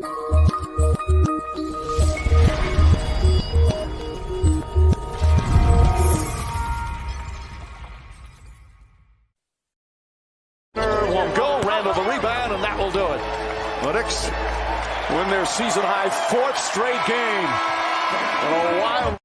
Will go. Randle the rebound, and that will do it. The Knicks win their season-high fourth straight game. And a wild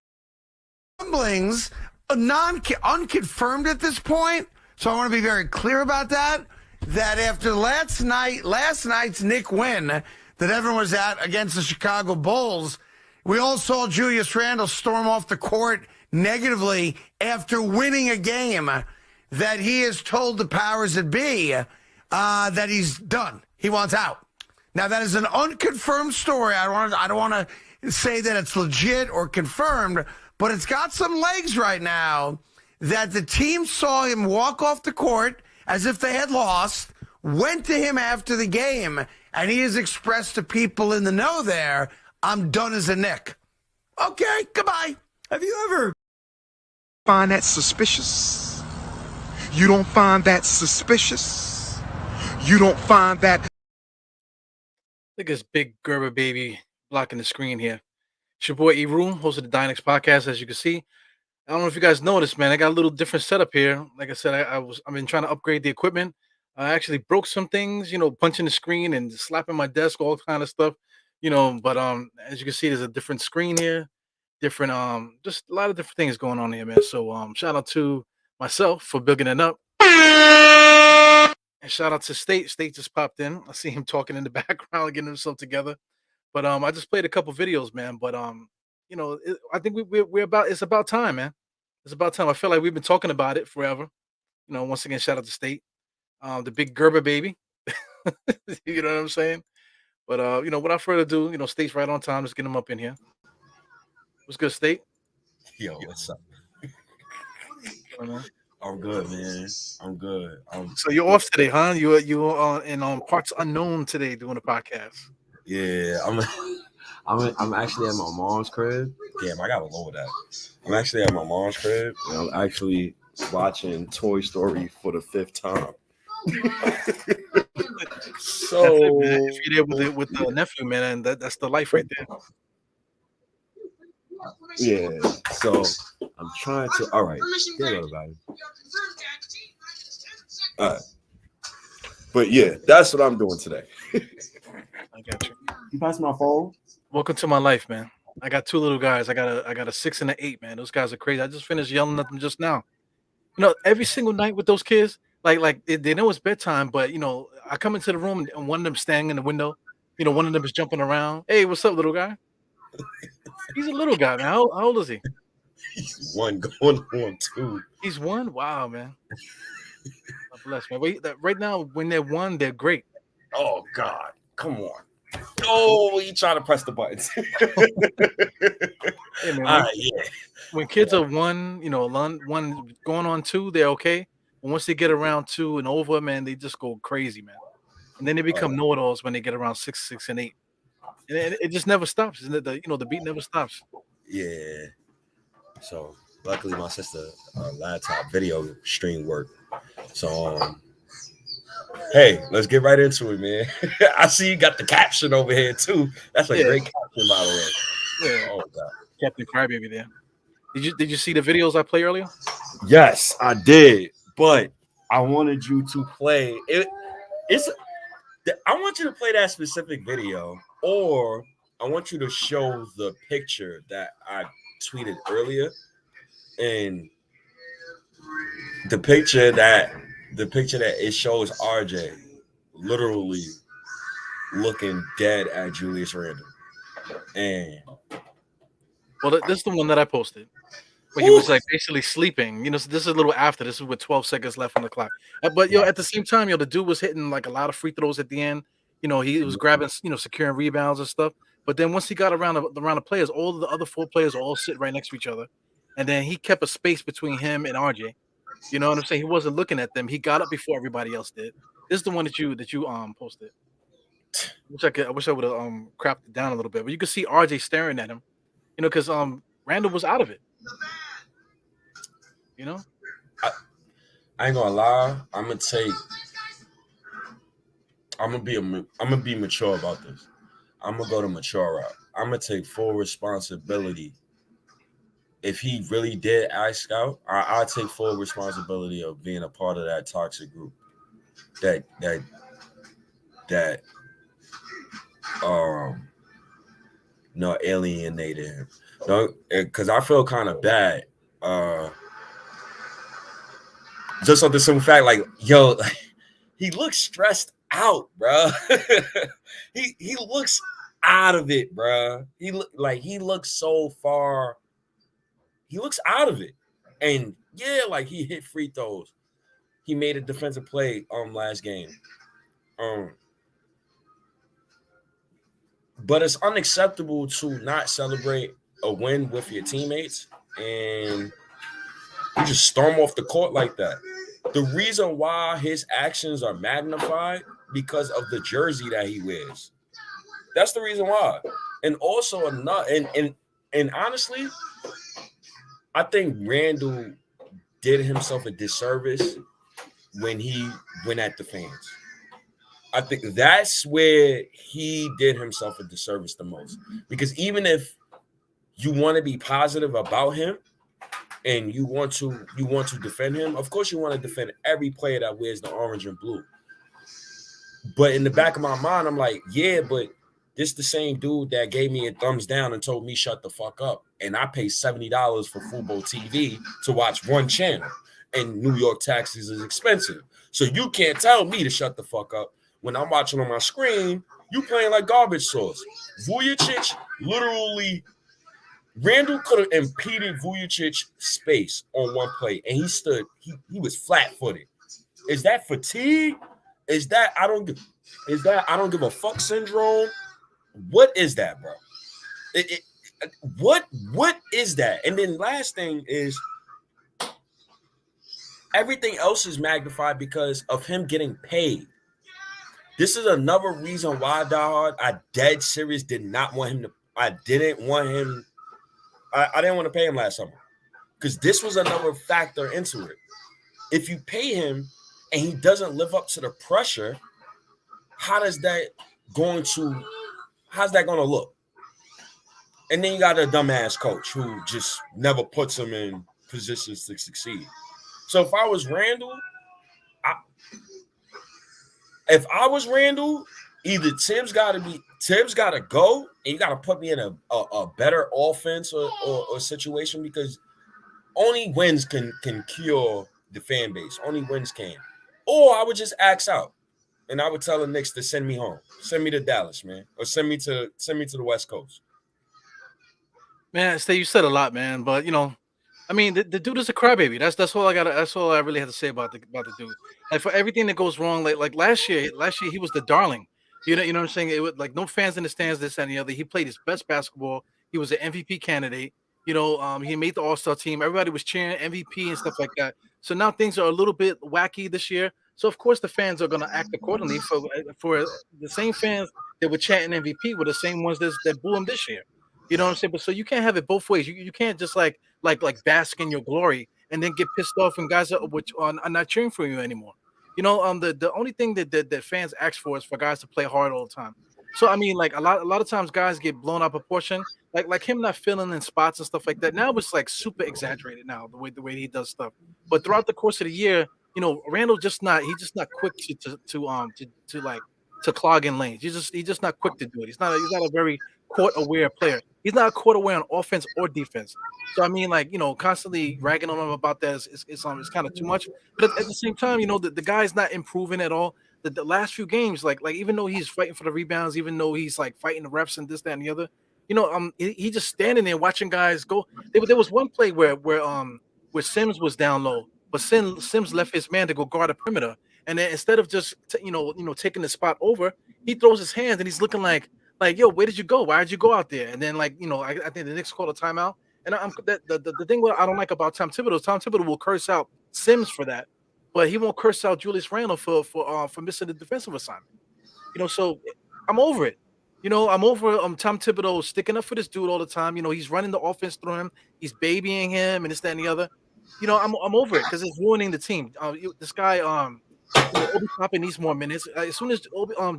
rumblings, unconfirmed at this point, so I want to be very clear about that, that after last night's Knick win that everyone was at against the Chicago Bulls, we all saw Julius Randle storm off the court negatively after winning a game, that he has told the powers that be that he's done. He wants out. Now, that is an unconfirmed story. I don't want to say that it's legit or confirmed, but it's got some legs right now that the team saw him walk off the court as if they had lost, went to him after the game, and he has expressed to people in the know there, I'm done as a Knick. Okay, goodbye. Have you ever find that suspicious? You don't find that suspicious? You don't find that... Look at this big Gerber baby blocking the screen here. It's your boy E-Room, host of the Dynex podcast, as you can see. I don't know if you guys noticed, man. I got a little different setup here. Like I said, I've been trying to upgrade the equipment. I actually broke some things, punching the screen and slapping my desk, all kind of stuff, But as you can see, there's a different screen here, different just a lot of different things going on here, man. So shout out to myself for building it up, and shout out to State. State just popped in. I see him talking in the background, getting himself together. But I just played a couple videos, man. But I think we're about. It's about time, man. It's about time. I feel like we've been talking about it forever. Once again, shout out to State, the big Gerber baby. You know what I'm saying? But without further ado, State's right on time. Let's get him up in here. What's good, State? Yo, what's up? I'm good, man. I'm good. So you're off today, huh? You in parts unknown today doing a podcast. Yeah, I'm actually at my mom's crib. Damn, I gotta lower that. I'm actually at my mom's crib, and I'm actually watching Toy Story for the 5th time. So if you're there with the nephew, man, that's the life right there. Yeah, so I'm trying to. All right, there you go, everybody. All right, but yeah, that's what I'm doing today. I got you. You pass my phone. Welcome to my life, man. I got 2 little guys. I got a 6 and an 8, man. Those guys are crazy. I just finished yelling at them just now. Every single night with those kids, like they know it's bedtime, but I come into the room and one of them standing in the window. One of them is jumping around. Hey, what's up, little guy? He's a little guy, man. How old is he? He's 1 going on 2. He's 1? Wow, man. God bless, man. Right now, when they're 1, they're great. Oh, God. Come on. Oh, you trying to press the buttons. Hey, man, all right, yeah. When kids are 1, 1 going on 2, they're okay. But once they get around 2 and over, man, they just go crazy, man. And then they become know-it-alls when they get around 6 and 8. And it just never stops. Isn't it? The beat never stops. Yeah. So luckily my sister laptop video stream worked. So hey, let's get right into it, man. I see you got the caption over here too. That's a great caption, by the way. Yeah. Oh God. Captain Crybaby there. Did you see the videos I played earlier? Yes, I did. But I wanted you to play it. I want you to play that specific video, or I want you to show the picture that I tweeted earlier, and the picture that it shows RJ literally looking dead at Julius Randle. And well, this is the one that I posted. Where he was like basically sleeping. So this is a little after. This is with 12 seconds left on the clock. But at the same time, the dude was hitting like a lot of free throws at the end. He was grabbing, securing rebounds and stuff. But then once he got around the players, all the other 4 players all sit right next to each other. And then he kept a space between him and RJ. You know what I'm saying? He wasn't looking at them. He got up before everybody else did. This is the one that you posted. I wish I would have cropped it down a little bit. But you could see RJ staring at him. Because Randle was out of it. I ain't gonna lie. I'm gonna be mature about this. I'm gonna go to mature route. I'm gonna take full responsibility. If he really did ask out, I take full responsibility of being a part of that toxic group. That um no alienated him. No, because I feel kind of bad. Just on the simple fact, like, yo, he looks stressed out, bro. he looks out of it, bro. He looks so far. He looks out of it, and yeah, like he hit free throws. He made a defensive play last game. But it's unacceptable to not celebrate a win with your teammates and you just storm off the court like that. The reason why his actions are magnified because of the jersey that he wears. That's the reason why. And also and honestly, I think Randle did himself a disservice when he went at the fans. I think that's where he did himself a disservice the most. Because even if you want to be positive about him and you want to defend him, of course you want to defend every player that wears the orange and blue. But in the back of my mind, I'm like, yeah, but this the same dude that gave me a thumbs down and told me shut the fuck up. And I pay $70 for Fubo TV to watch one channel. And New York taxes is expensive. So you can't tell me to shut the fuck up. When I'm watching on my screen, you playing like garbage sauce. Vujacic literally, Randle could have impeded Vujacic's space on one play, and he stood. He was flat-footed. Is that fatigue? Is that I don't give a fuck syndrome? What is that, bro? What is that? And then last thing is everything else is magnified because of him getting paid. This is another reason why, diehard, I dead serious did not want him to. I didn't want him. I didn't want to pay him last summer because this was another factor into it. If you pay him and he doesn't live up to the pressure, how's that going to look? And then you got a dumbass coach who just never puts him in positions to succeed. So if I was Randle, either Tim's got to go, and you got to put me in a better offense or situation because only wins can cure the fan base. Only wins can. Or I would just axe out, and I would tell the Knicks to send me home, send me to Dallas, man, or send me to the West Coast. Man, Stay, you said a lot, man. But I mean, the dude is a crybaby. That's all I got. That's all I really have to say about the dude. Like for everything that goes wrong, like last year he was the darling. You know what I'm saying? It was like no fans in the stands, this and the other. He played his best basketball. He was an MVP candidate. He made the All-Star team. Everybody was cheering MVP and stuff like that. So now things are a little bit wacky this year. So of course the fans are gonna act accordingly for the same fans that were chanting MVP were the same ones that boo him this year. You know what I'm saying? But so you can't have it both ways. You can't just like bask in your glory and then get pissed off when guys are not cheering for you anymore. The only thing that fans ask for is for guys to play hard all the time. So I mean, like a lot of times guys get blown out of proportion. Like him not filling in spots and stuff like that. Now it's like super exaggerated now the way he does stuff. But throughout the course of the year, Randall he's just not quick to clog in lanes. He's just not quick to do it. He's not a very court aware player. He's not court aware on offense or defense. So I mean, constantly ragging on him about that is kind of too much. But at the same time, the guy's not improving at all. The last few games, like even though he's fighting for the rebounds, even though he's like fighting the refs and this, that, and the other, he just standing there watching guys go. There was one play where Sims was down low, but Sims left his man to go guard the perimeter, and then instead of just taking the spot over, he throws his hands and he's looking like, yo, where did you go? Why did you go out there? And then I think the Knicks called a timeout. And the thing what I don't like about Tom Thibodeau will curse out Sims for that, but he won't curse out Julius Randle for missing the defensive assignment. So I'm over it. I'm over Tom Thibodeau sticking up for this dude all the time. He's running the offense through him. He's babying him and this, that, and the other. I'm over it because it's ruining the team. This guy, Obi Toppin needs more minutes. As soon as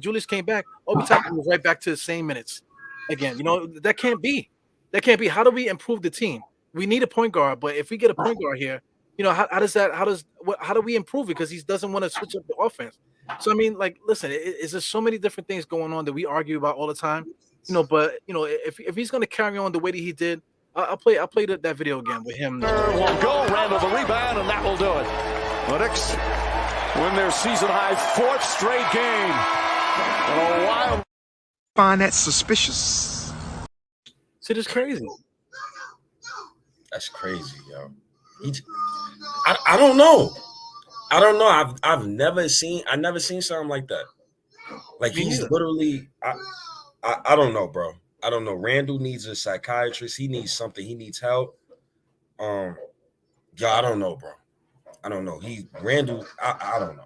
Julius came back, Obi Toppin was right back to the same minutes again. That can't be. That can't be. How do we improve the team? We need a point guard, but if we get a point guard here, how do we improve it? Because he doesn't want to switch up the offense. So I mean, like, listen, it's just so many different things going on that we argue about all the time. But if he's going to carry on the way that he did, I'll play that video again with him. Will go. Randle the rebound, and that will do it. The Knicks win their season-high 4th straight game. In a while. Find that suspicious. See, it's crazy. That's crazy, yo. I don't know. I don't know. I've never seen something like that. Like, he's literally I don't know, bro. I don't know. Randle needs a psychiatrist. He needs something. He needs help. I don't know, bro. I don't know. Randle. I don't know.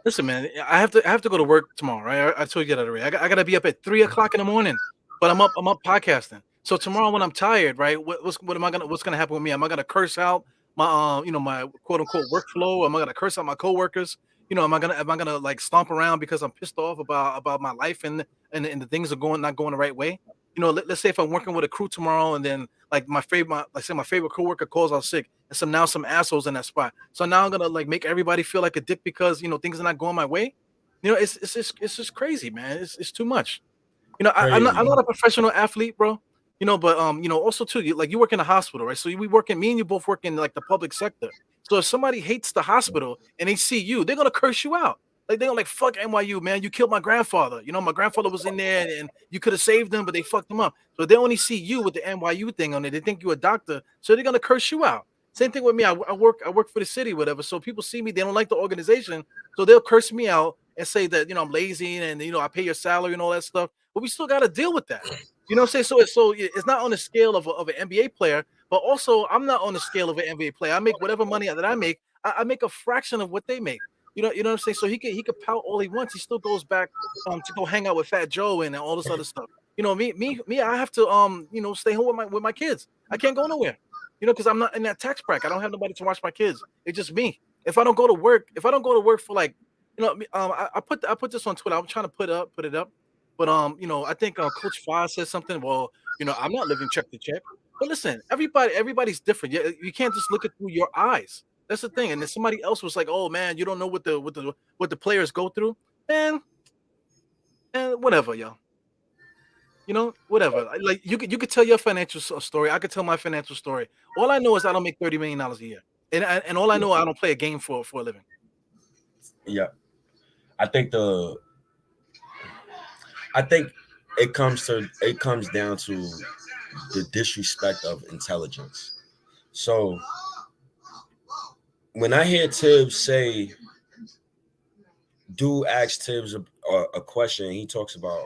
Listen, man. I have to go to work tomorrow, right? I told you that already. I gotta be up at 3:00 in the morning, but I'm up podcasting. So tomorrow when I'm tired, right? What's gonna happen with me? Am I gonna curse out my my quote unquote workflow? Am I gonna curse out my coworkers? Am I gonna like stomp around because I'm pissed off about my life and the things are not going the right way? Let's say if I'm working with a crew tomorrow and then like my favorite coworker calls out sick and some assholes in that spot. So now I'm gonna like make everybody feel like a dick because things are not going my way. It's just crazy, man. It's too much. I'm not a professional athlete, bro. But also too, you work in a hospital, right? So me and you both work in like the public sector. So if somebody hates the hospital and they see you, they're gonna curse you out. Like they're gonna like, fuck NYU, man. You killed my grandfather. My grandfather was in there and you could have saved him, but they fucked him up. So they only see you with the NYU thing on it. They think you're a doctor, so they're gonna curse you out. Same thing with me. I work for the city, whatever. So people see me, they don't like the organization, so they'll curse me out and say that I'm lazy and I pay your salary and all that stuff. But we still gotta deal with that. You know what I'm saying? So it's not on the scale of an NBA player, but also I'm not on the scale of an NBA player. I make whatever money that I make. I make a fraction of what they make. You know what I'm saying? So he could pout all he wants. He still goes back to go hang out with Fat Joe and all this other stuff. Me, I have to stay home with my kids. I can't go nowhere. Because I'm not in that tax bracket. I don't have nobody to watch my kids. It's just me. If I don't go to work for like, I put this on Twitter. I'm trying to put it up. But I think Coach Foz said something. Well, I'm not living check to check. But listen, everybody's different. You can't just look at through your eyes. That's the thing. And then somebody else was like, "Oh man, you don't know what the players go through." And whatever, yo. Whatever. Like you could tell your financial story. I could tell my financial story. All I know is I don't make $30 million a year, and all I know I don't play a game for a living. Yeah, I think it comes down to the disrespect of intelligence. So when I hear Tibbs say, dude asks Tibbs a question, he talks about,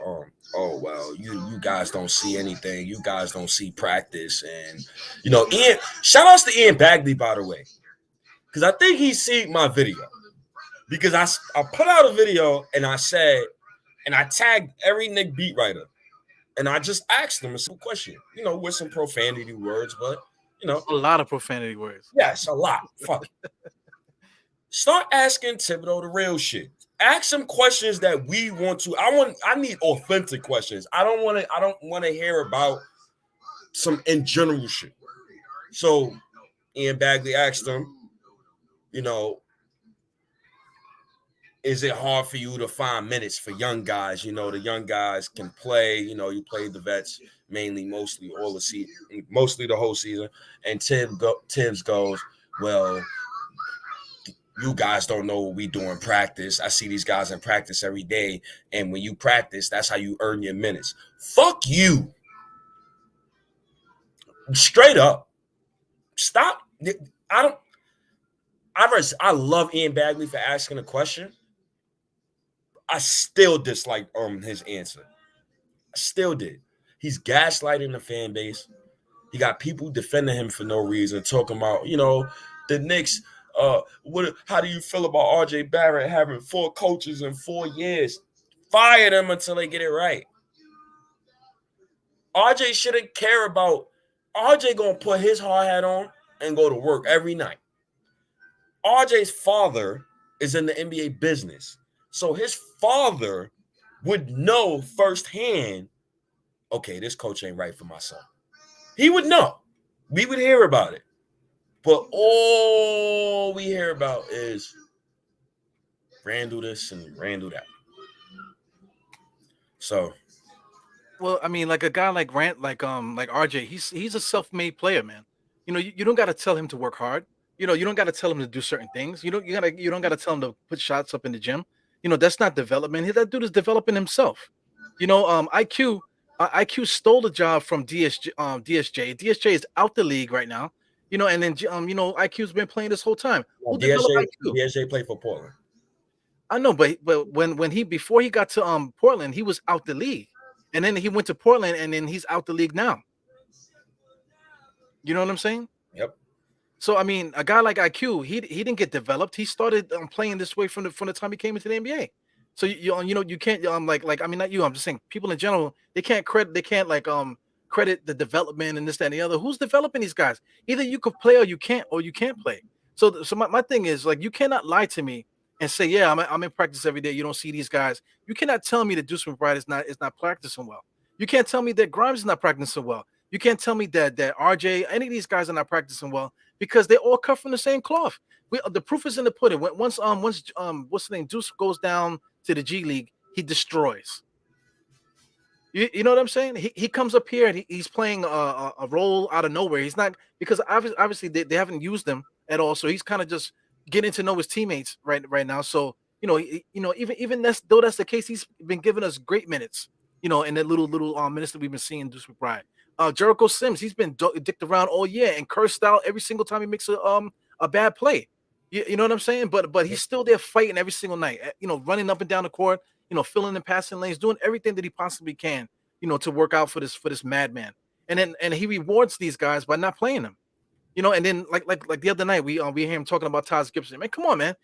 oh well, you guys don't see anything, you guys don't see practice, and Ian. Shout outs to Ian Bagley, by the way, because I think he seen my video, because I put out a video and I said, and I tagged every Knick beat writer, and I just asked them a simple question, with some profanity words, but a lot of profanity words. Yes, a lot. Fuck. Start asking Thibodeau the real shit. Ask him questions that we want to. I need authentic questions. I don't want to hear about some in general shit. So Ian Bagley asked him, is it hard for you to find minutes for young guys? The young guys can play. You played the vets mostly the whole season. And Tibbs goes, well, you guys don't know what we do in practice. I see these guys in practice every day. And when you practice, that's how you earn your minutes. Fuck you. Straight up. Stop. I love Ian Bagley for asking a question. I still dislike his answer. I still did. He's gaslighting the fan base. He got people defending him for no reason, talking about, the Knicks. How do you feel about RJ Barrett having 4 coaches in 4 years? Fire them until they get it right. RJ shouldn't care about. RJ gonna put his hard hat on and go to work every night. RJ's father is in the NBA business. So his father would know firsthand, okay, this coach ain't right for my son. He would know. We would hear about it. But all we hear about is Randle this and Randle that. So, well, I mean, like a guy like like RJ, he's a self-made player, man. You don't got to tell him to work hard. You don't got to tell him to do certain things. You don't got to tell him to put shots up in the gym. That's not development. That dude is developing himself. IQ stole the job from DSJ. DSJ is out the league right now. And then IQ's been playing this whole time. Who developed IQ? DSJ played for Portland. I know, but when he before he got to Portland, he was out the league, and then he went to Portland, and then he's out the league now. You know what I'm saying? Yep. So I mean, a guy like IQ, he didn't get developed. He started playing this way from the time he came into the NBA. So you can't like I mean not you. I'm just saying people in general they can't credit the development and this that and the other. Who's developing these guys? Either you could play or you can't play. So my thing is like you cannot lie to me and say, yeah, I'm in practice every day. You don't see these guys. You cannot tell me that Deuce McBride is not practicing well. You can't tell me that Grimes is not practicing well. You can't tell me that RJ, any of these guys are not practicing well because they all cut from the same cloth. The proof is in the pudding. Once what's the name? Deuce goes down to the G League, he destroys. You know what I'm saying? He comes up here and he's playing a role out of nowhere. He's not because obviously they haven't used him at all, so he's kind of just getting to know his teammates right now. So even though that's the case, he's been giving us great minutes. In that little minutes that we've been seeing Deuce McBride. Jericho Sims, he's been dicked around all year and cursed out every single time he makes a bad play. You know what I'm saying? But he's still there fighting every single night. Running up and down the court. Filling in passing lanes, doing everything that he possibly can. To work out for this madman. And he rewards these guys by not playing them. And then like the other night we hear him talking about Taj Gibson. Man, come on, man.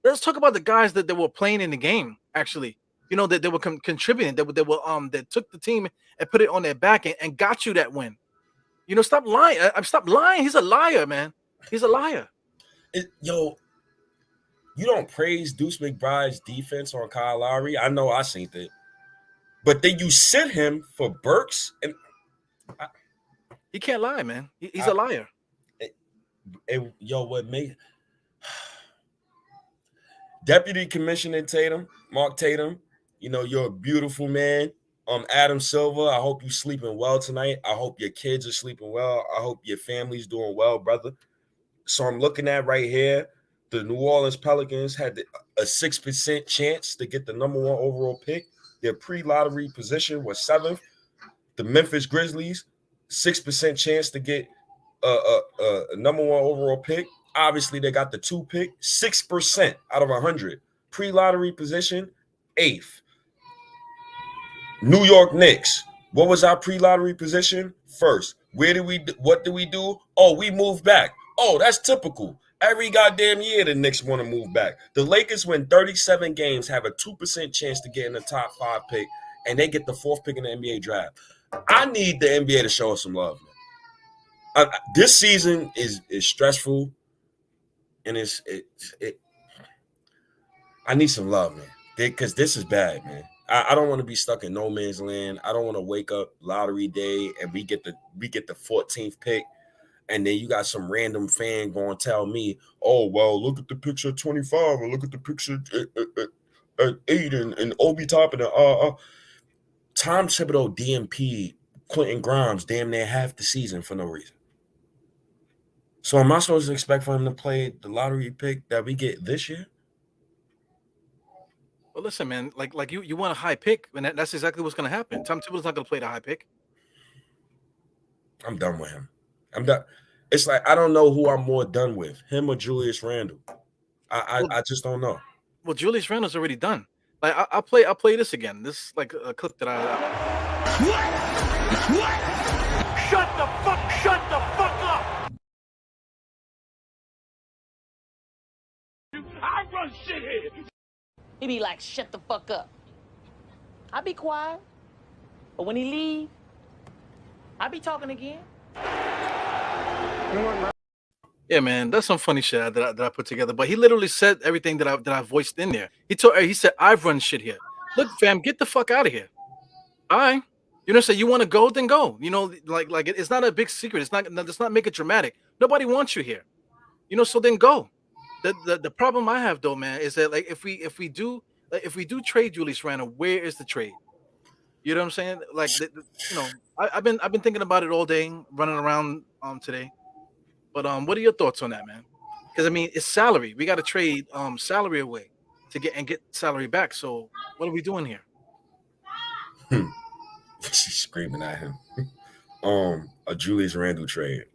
Let's talk about the guys that were playing in the game. Actually, that they were contributing. That took the team and put it on their back and got you that win. Stop lying. Stop lying. He's a liar, man. He's a liar. You don't praise Deuce McBride's defense on Kyle Lowry. I know I seen it, but then you sent him for Burks and he can't lie, man. He's a liar. What made Deputy Commissioner Tatum, Mark Tatum, you're a beautiful man. Adam Silver, I hope you're sleeping well tonight. I hope your kids are sleeping well. I hope your family's doing well, brother. So I'm looking at right here, the New Orleans Pelicans had a 6% chance to get the number 1 overall pick. Their pre-lottery position was 7th. The Memphis Grizzlies, 6% chance to get a number 1 overall pick. Obviously, they got the 2 pick, 6% out of 100. Pre-lottery position, 8th. New York Knicks, what was our pre-lottery position? 1st. What did we do? Oh, we moved back. Oh, that's typical. Every goddamn year, the Knicks want to move back. The Lakers win 37 games, have a 2% chance to get in the top 5 pick, and they get the 4th pick in the NBA draft. I need the NBA to show us some love, man. This season is stressful, and I need some love, man, because this is bad, man. I don't want to be stuck in no man's land. I don't want to wake up lottery day and we get the 14th pick. And then you got some random fan going to tell me, oh, well, look at the picture at 25 or look at the picture at 8 and Obi Toppin. Tom Thibodeau DMP Quentin Grimes damn near half the season for no reason. So am I supposed to expect for him to play the lottery pick that we get this year? Well, listen, man, like you want a high pick, and that's exactly what's going to happen. Tom Thibodeau's not going to play the high pick. I'm done with him. I'm done. It's like I don't know who I'm more done with, him or Julius Randle. I just don't know. Well, Julius Randle's already done. Like I'll play this again. This is like a clip that What? Shut the fuck up! I run shit here. He be like, shut the fuck up. I be quiet. But when he leave, I be talking again. Yeah, man, that's some funny shit that I put together. But he literally said everything that I voiced in there. He said I've run shit here. Look, fam, get the fuck out of here. All right. You know, say you want to go, then go. You know, it's not a big secret. Let's not make it dramatic. Nobody wants you here. You know, so then go. The problem I have though, man, is that like if we do trade Julius Randle, where is the trade? You know what I'm saying? Like you know, I've been thinking about it all day, running around today. But what are your thoughts on that, man? Because I mean, it's salary. We got to trade salary away to get salary back. So what are we doing here? She's screaming at him. A Julius Randle trade.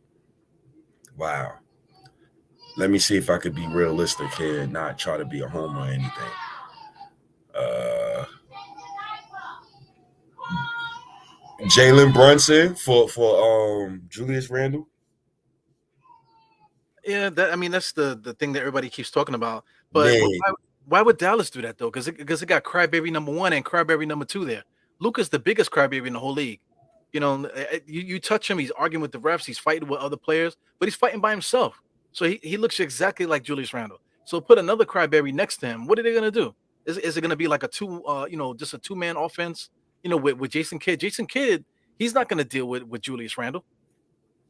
Wow. Let me see if I could be realistic here and not try to be a homer or anything. Jalen Brunson for Julius Randle. Yeah, I mean that's the thing that everybody keeps talking about. But Man, why would Dallas do that though? Because it got crybaby number 1 and crybaby number 2 there. Luka's the biggest crybaby in the whole league. You know, you touch him, he's arguing with the refs, he's fighting with other players, but he's fighting by himself. So he looks exactly like Julius Randle. So put another crybaby next to him. What are they gonna do? Is it gonna be like a just a 2-man offense? You know, with Jason Kidd. Jason Kidd, he's not gonna deal with Julius Randle.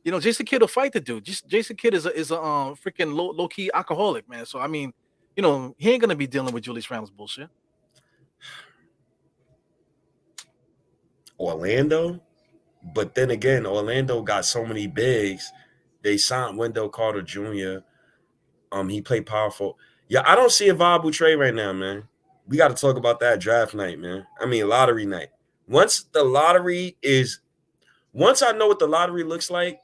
You know, Jason Kidd will fight the dude. Jason Kidd is a freaking low key alcoholic, man. So I mean, you know, he ain't gonna be dealing with Julius Randle's bullshit. Orlando, but then again, Orlando got so many bigs. They signed Wendell Carter Jr. He played powerful. Yeah, I don't see a viable trade right now, man. We got to talk about that draft night, man. I mean, lottery night. Once I know what the lottery looks like,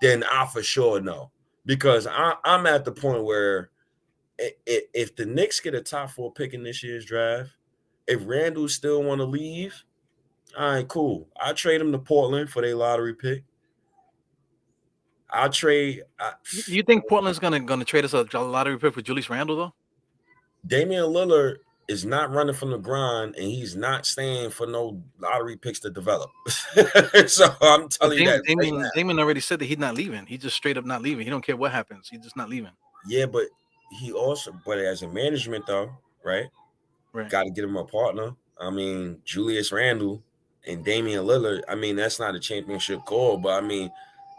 then I for sure know. Because I'm at the point where if the Knicks get a top 4 pick in this year's draft, if Randall still want to leave, all right, cool. I'll trade him to Portland for their lottery pick. I'll trade. You think Portland's gonna trade us a lottery pick for Julius Randle though? Damian Lillard is not running from the grind, and he's not staying for no lottery picks to develop. So I'm telling you that. Damien already said that he's not leaving. He's just straight up not leaving. He don't care what happens. He's just not leaving. Yeah, but but as a management though, right? Got to get him a partner. I mean, Julius Randle and Damian Lillard. I mean, that's not a championship goal, but I mean,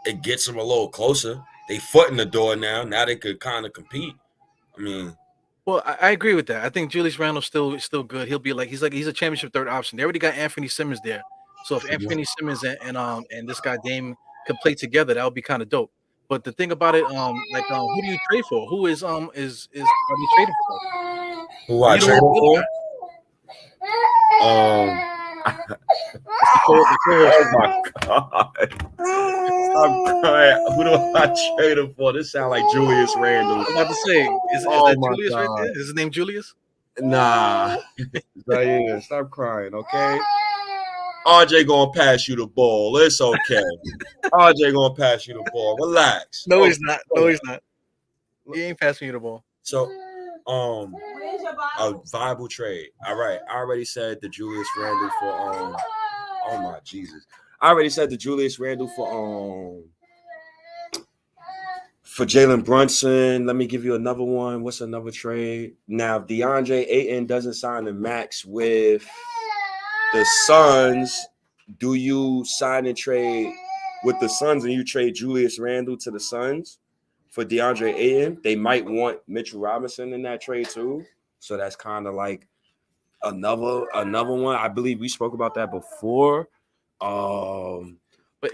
it gets them a little closer. They foot in the door now. Now they could kind of compete. I mean, well, I agree with that. I think Julius Randle's still good. He's a championship third option. They already got Anthony Simmons there. So if Anthony Simmons and this guy Dame could play together, that would be kind of dope. But the thing about it, who do you trade for? Who is are you trading for? Who I trade for? Oh my God. I'm crying. Who do I trade him for? This sounds like Julius Randle. I'm about to say, is that Julius God. right there? Is his name Julius? Nah. Diane, stop crying, okay? RJ gonna pass you the ball. It's okay. RJ gonna pass you the ball. Relax. No, he's not. No, he's not. He ain't passing you the ball. So, a viable trade. All right. I already said the Julius Randle for oh my Jesus. I already said the Julius Randle for Jalen Brunson. Let me give you another one. What's another trade? Now, if DeAndre Ayton doesn't sign the max with the Suns, do you sign and trade with the Suns and you trade Julius Randle to the Suns for DeAndre Ayton? They might want Mitchell Robinson in that trade too. So that's kind of like another one. I believe we spoke about that before. But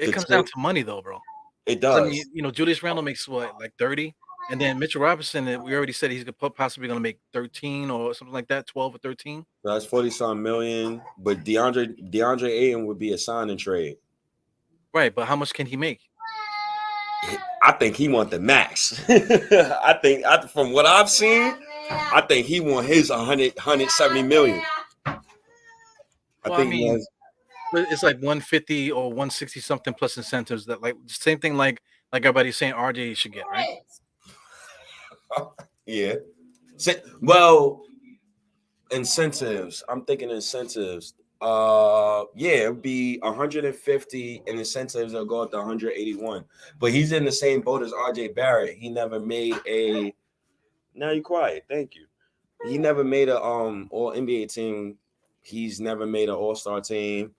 it comes down to money though, bro. It does. I mean, you know, Julius Randle makes what, like 30? And then Mitchell Robinson, we already said he's possibly going to make 13 or something like that, 12 or 13. That's 40-some million. But DeAndre Ayton would be a sign and trade. Right, but how much can he make? I think he want the max. I think from what I've seen, I think he want his 170 million. It's like 150 or 160 something plus incentives that like same thing like everybody's saying RJ should get, right? Yeah. Well, incentives. I'm thinking incentives. Yeah, it'd be 150 and incentives will go up to 181. But he's in the same boat as RJ Barrett. He never made a now you quiet. Thank you. He never made a all NBA team. He's never made an all-star team.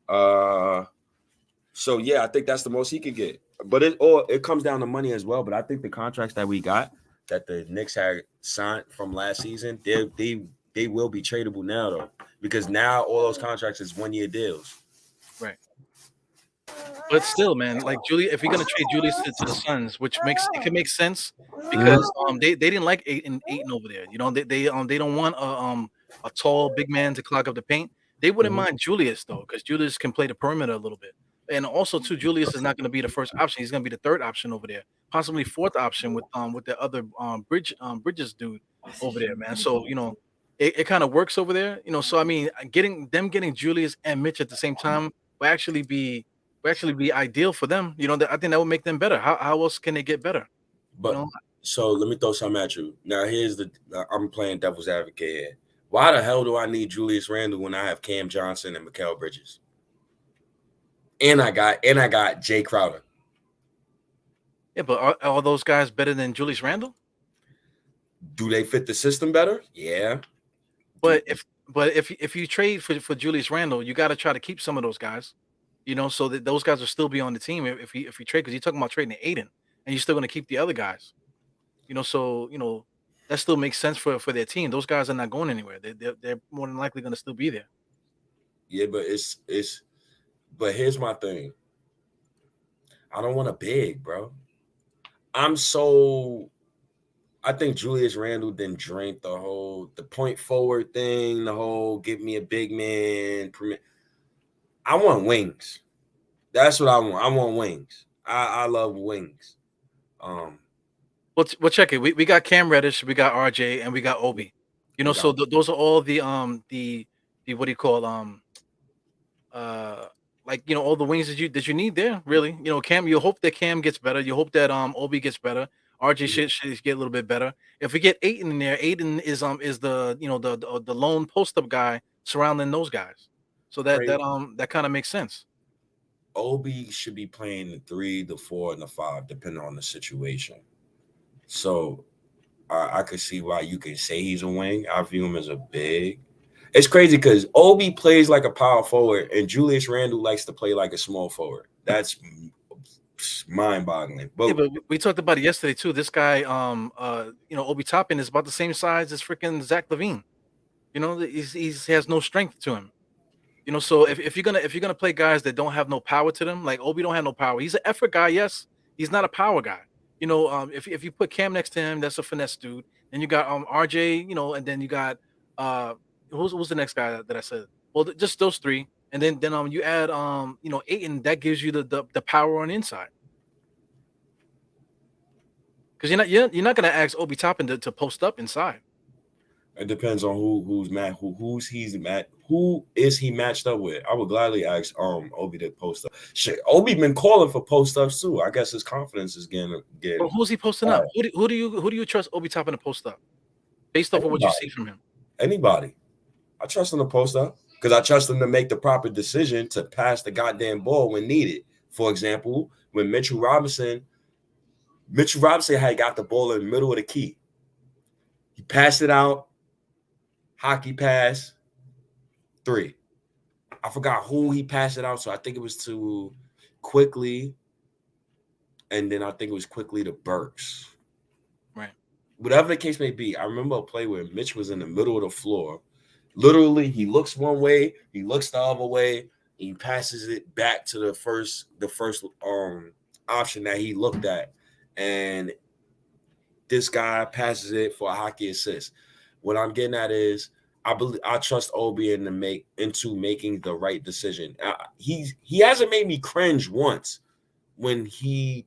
So yeah, I think that's the most he could get. But it comes down to money as well. But I think the contracts that we got that the Knicks had signed from last season, they will be tradable now though. Because now all those contracts is 1-year deals. Right. But still, man, like if you're gonna trade Julius to the Suns, which it can make sense because they didn't like Aiton over there. You know, they don't want a tall big man to clog up the paint. They wouldn't mind Julius though, because Julius can play the perimeter a little bit. And also too, Julius is not going to be the first option. He's going to be the third option over there, possibly fourth option with the other Bridges dude over there, man. So you know, it kind of works over there. You know, so I mean, getting Julius and Mitch at the same time will actually be ideal for them. You know, I think that would make them better. How else can they get better? But You know? so let me throw something at you. Now here's I'm playing devil's advocate here. Why the hell do I need Julius Randle when I have Cam Johnson and Mikal Bridges? And I got Jay Crowder. Yeah, but are those guys better than Julius Randle? Do they fit the system better? Yeah. But if you trade for Julius Randle, you got to try to keep some of those guys, you know, so that those guys will still be on the team if you trade, because you're talking about trading Aiden and you're still going to keep the other guys, you know, so you know that still makes sense for their team. Those guys are not going anywhere. They're more than likely going to still be there. Yeah, but but here's my thing. I don't want a big, bro. I think Julius Randle didn't drink the point forward thing, the whole give me a big man. I want wings. That's what I want. I want wings. I love wings. We'll check it. We got Cam Reddish, we got RJ, and we got Obi. You know, so those are all the what do you call like, you know, all the wings that you need there, really. You know, Cam, you hope that Cam gets better. You hope that Obi gets better. RJ should get a little bit better. If we get Aiden in there, Aiden is the, you know, the lone post up guy surrounding those guys. So that kind of makes sense. Obi should be playing the 3, the 4, and the 5, depending on the situation. So I could see why you can say he's a wing. I view him as a big. It's crazy because Obi plays like a power forward and Julius Randle likes to play like a small forward. That's mind-boggling. But we talked about it yesterday too. This guy, you know, Obi Toppin is about the same size as freaking Zach LaVine. You know, he has no strength to him. You know, so if you're gonna play guys that don't have no power to them, like Obi don't have no power. He's an effort guy, yes. He's not a power guy. You know, if you put Cam next to him, that's a finesse dude. Then you got RJ, you know, and then you got who's the next guy that I said? Well, just those three, and then you add you know, Ayton, that gives you the power on the inside. Because you're not gonna ask Obi Toppin to post up inside. It depends on who is he matched up with. I would gladly ask Obi to post up. Shit, Obi been calling for post ups too. I guess his confidence is getting. Well, who's he posting up? Who do you trust Obi Toppin to post up? Based off of what you see from him. Anybody. I trust him to post up because I trust him to make the proper decision to pass the goddamn ball when needed. For example, when Mitchell Robinson had got the ball in the middle of the key. He passed it out. Hockey pass, 3. I forgot who he passed it out. So I think it was to Quickly. And then I think it was Quickly to Burks. Right. Whatever the case may be, I remember a play where Mitch was in the middle of the floor. Literally, he looks one way, he looks the other way, he passes it back to the first option that he looked at. And this guy passes it for a hockey assist. What I'm getting at is I trust Obi into making the right decision. He hasn't made me cringe once when he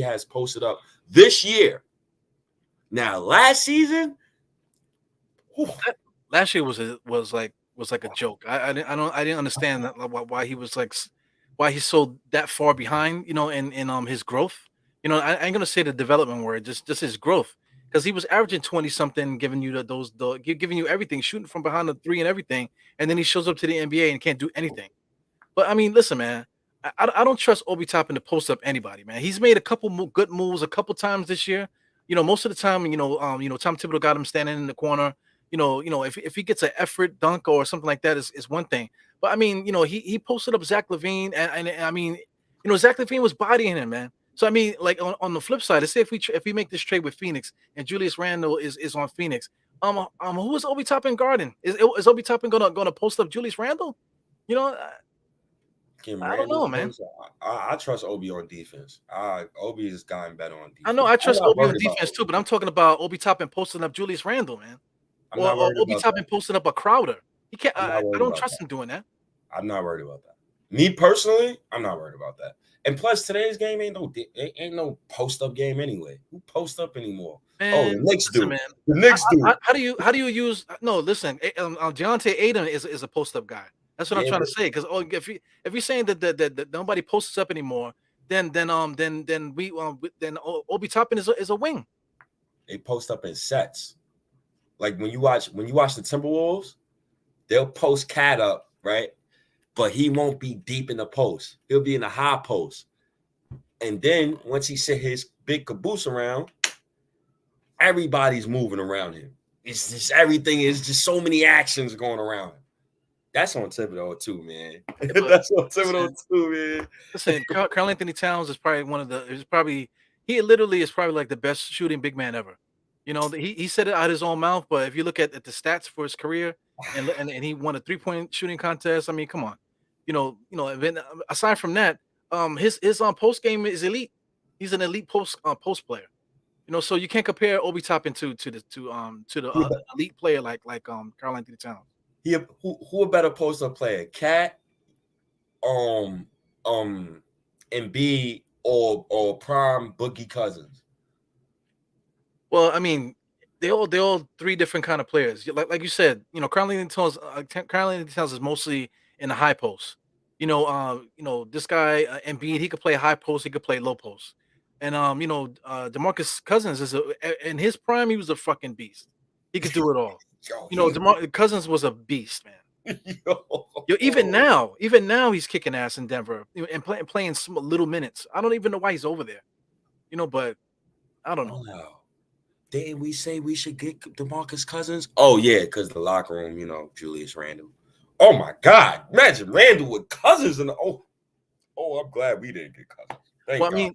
has posted up this year. Now last season, last year was like a joke. I didn't understand why he was like why he's so that far behind, you know, in his growth. You know, I ain't gonna say the development word, just his growth. because he was averaging 20 something, giving you giving you everything, shooting from behind the three and everything, and then he shows up to the NBA and can't do anything. But I mean, listen, man, I don't trust Obi Toppin to post up anybody, man. He's made a couple good moves a couple times this year. Most of the time, Tom Thibodeau got him standing in the corner. If he gets an effort dunk or something like that is one thing. But I mean, he posted up Zach LaVine, and I mean, Zach LaVine was bodying him, man. So I mean, like on the flip side, let's say if we make this trade with Phoenix and Julius Randle is on Phoenix, who is Obi Toppin guarding? Is Obi Toppin gonna post up Julius Randle? You know, I don't know, man. I trust Obi on defense. Obi has gotten better on defense. I know I trust Obi on defense too, but I'm talking about Obi Toppin posting up Julius Randle, man. Or Obi Toppin posting up a Crowder. He can't. I don't trust him doing that. I'm not worried about that. Me personally, I'm not worried about that. And plus, today's game ain't no post up game anyway. Who post up anymore? Man, the Knicks do. Man. The Knicks do. How do you use? No, listen. Deontay Ayton is a post up guy. That's what I'm trying to say. Because if you're saying that nobody posts up anymore, then Obi Toppin is a wing. They post up in sets. Like when you watch the Timberwolves, they'll post Cat up, right? But he won't be deep in the post. He'll be in the high post. And then once he set his big caboose around, everybody's moving around him. It's just everything is just so many actions going around him. That's on Thibodeau too, man. That's on Thibodeau too, man. Listen, Karl Anthony Towns is probably he literally is probably like the best shooting big man ever. He said it out his own mouth, but if you look at the stats for his career and he won a 3-point shooting contest, I mean, come on. And then aside from that, his post game is elite. He's an elite post player. So you can't compare Obi Toppin to the elite player like Karl Anthony Towns. Who a better post up player, Cat, Embiid or prime Boogie Cousins? Well, I mean, they all three different kind of players. Like you said, Karl Anthony Towns is mostly in the high post. This guy Embiid, he could play high post, he could play low post, and DeMarcus Cousins in his prime, he was a fucking beast. He could do it all. DeMarcus Cousins was a beast, man. Even now he's kicking ass in Denver and playing some little minutes. I don't even know why he's over there. But I don't know. Didn't we say we should get DeMarcus Cousins? Oh yeah, because the locker room, Julius Randle. Oh my God! Imagine Randle with Cousins in the I'm glad we didn't get Cousins. Thank God. I mean,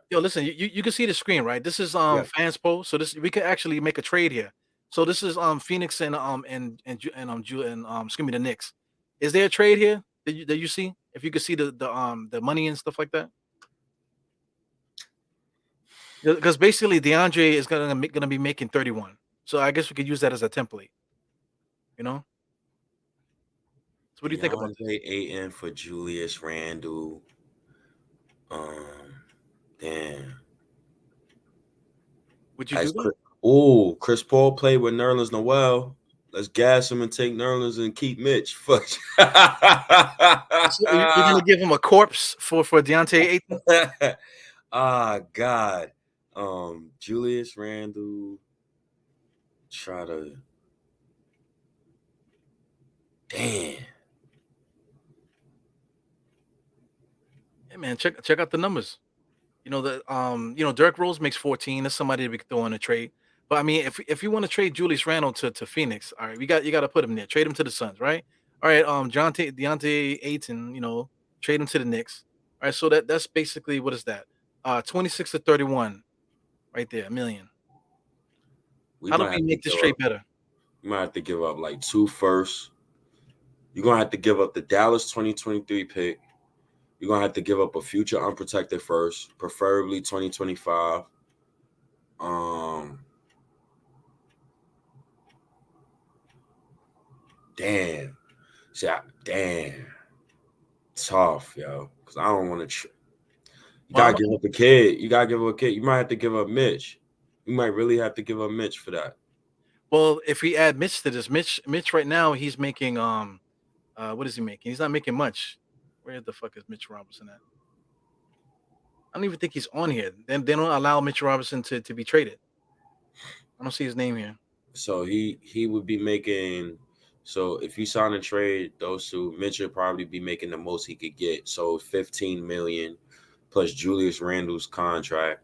listen, you can see the screen, right? This is fans post, so we could actually make a trade here. So this is Phoenix and the Knicks. Is there a trade here that you see? If you could see the money and stuff like that. Because basically DeAndre is gonna be making 31, so I guess we could use that as a template. So what do you think about DeAndre Ayton for Julius Randle? Damn. Would you do that? Chris Paul played with Nerlens Noel. Let's gas him and take Nerlens and keep Mitch. Fuck. So you're gonna give him a corpse for Deontay Ayton? God. Julius Randle. Damn. Hey man, check out the numbers. Derrick Rose makes 14. That's somebody to be throwing a trade. But I mean, if you want to trade Julius Randle to Phoenix, all right, you got to put him there. Trade him to the Suns, right? All right, Deontay Ayton, trade him to the Knicks. All right, so that's basically what is that? 26 to 31, right there, $1 million. How do we make this trade better? You might have to give up like 2 firsts. You're gonna have to give up the Dallas 2023 pick. You're gonna have to give up a future unprotected first, preferably 2025. Damn. Tough, yo. Because I don't want to. You gotta give up a kid. You might have to give up Mitch. You might really have to give up Mitch for that. Well, if we add Mitch to this, Mitch right now he's making what is he making? He's not making much. Where the fuck is Mitch Robinson at? I don't even think he's on here. They don't allow Mitch Robinson to be traded. don't see his name here. So he would be making. So if you sign a trade, those two, Mitch would probably be making the most he could get. So 15 million plus Julius Randle's contract.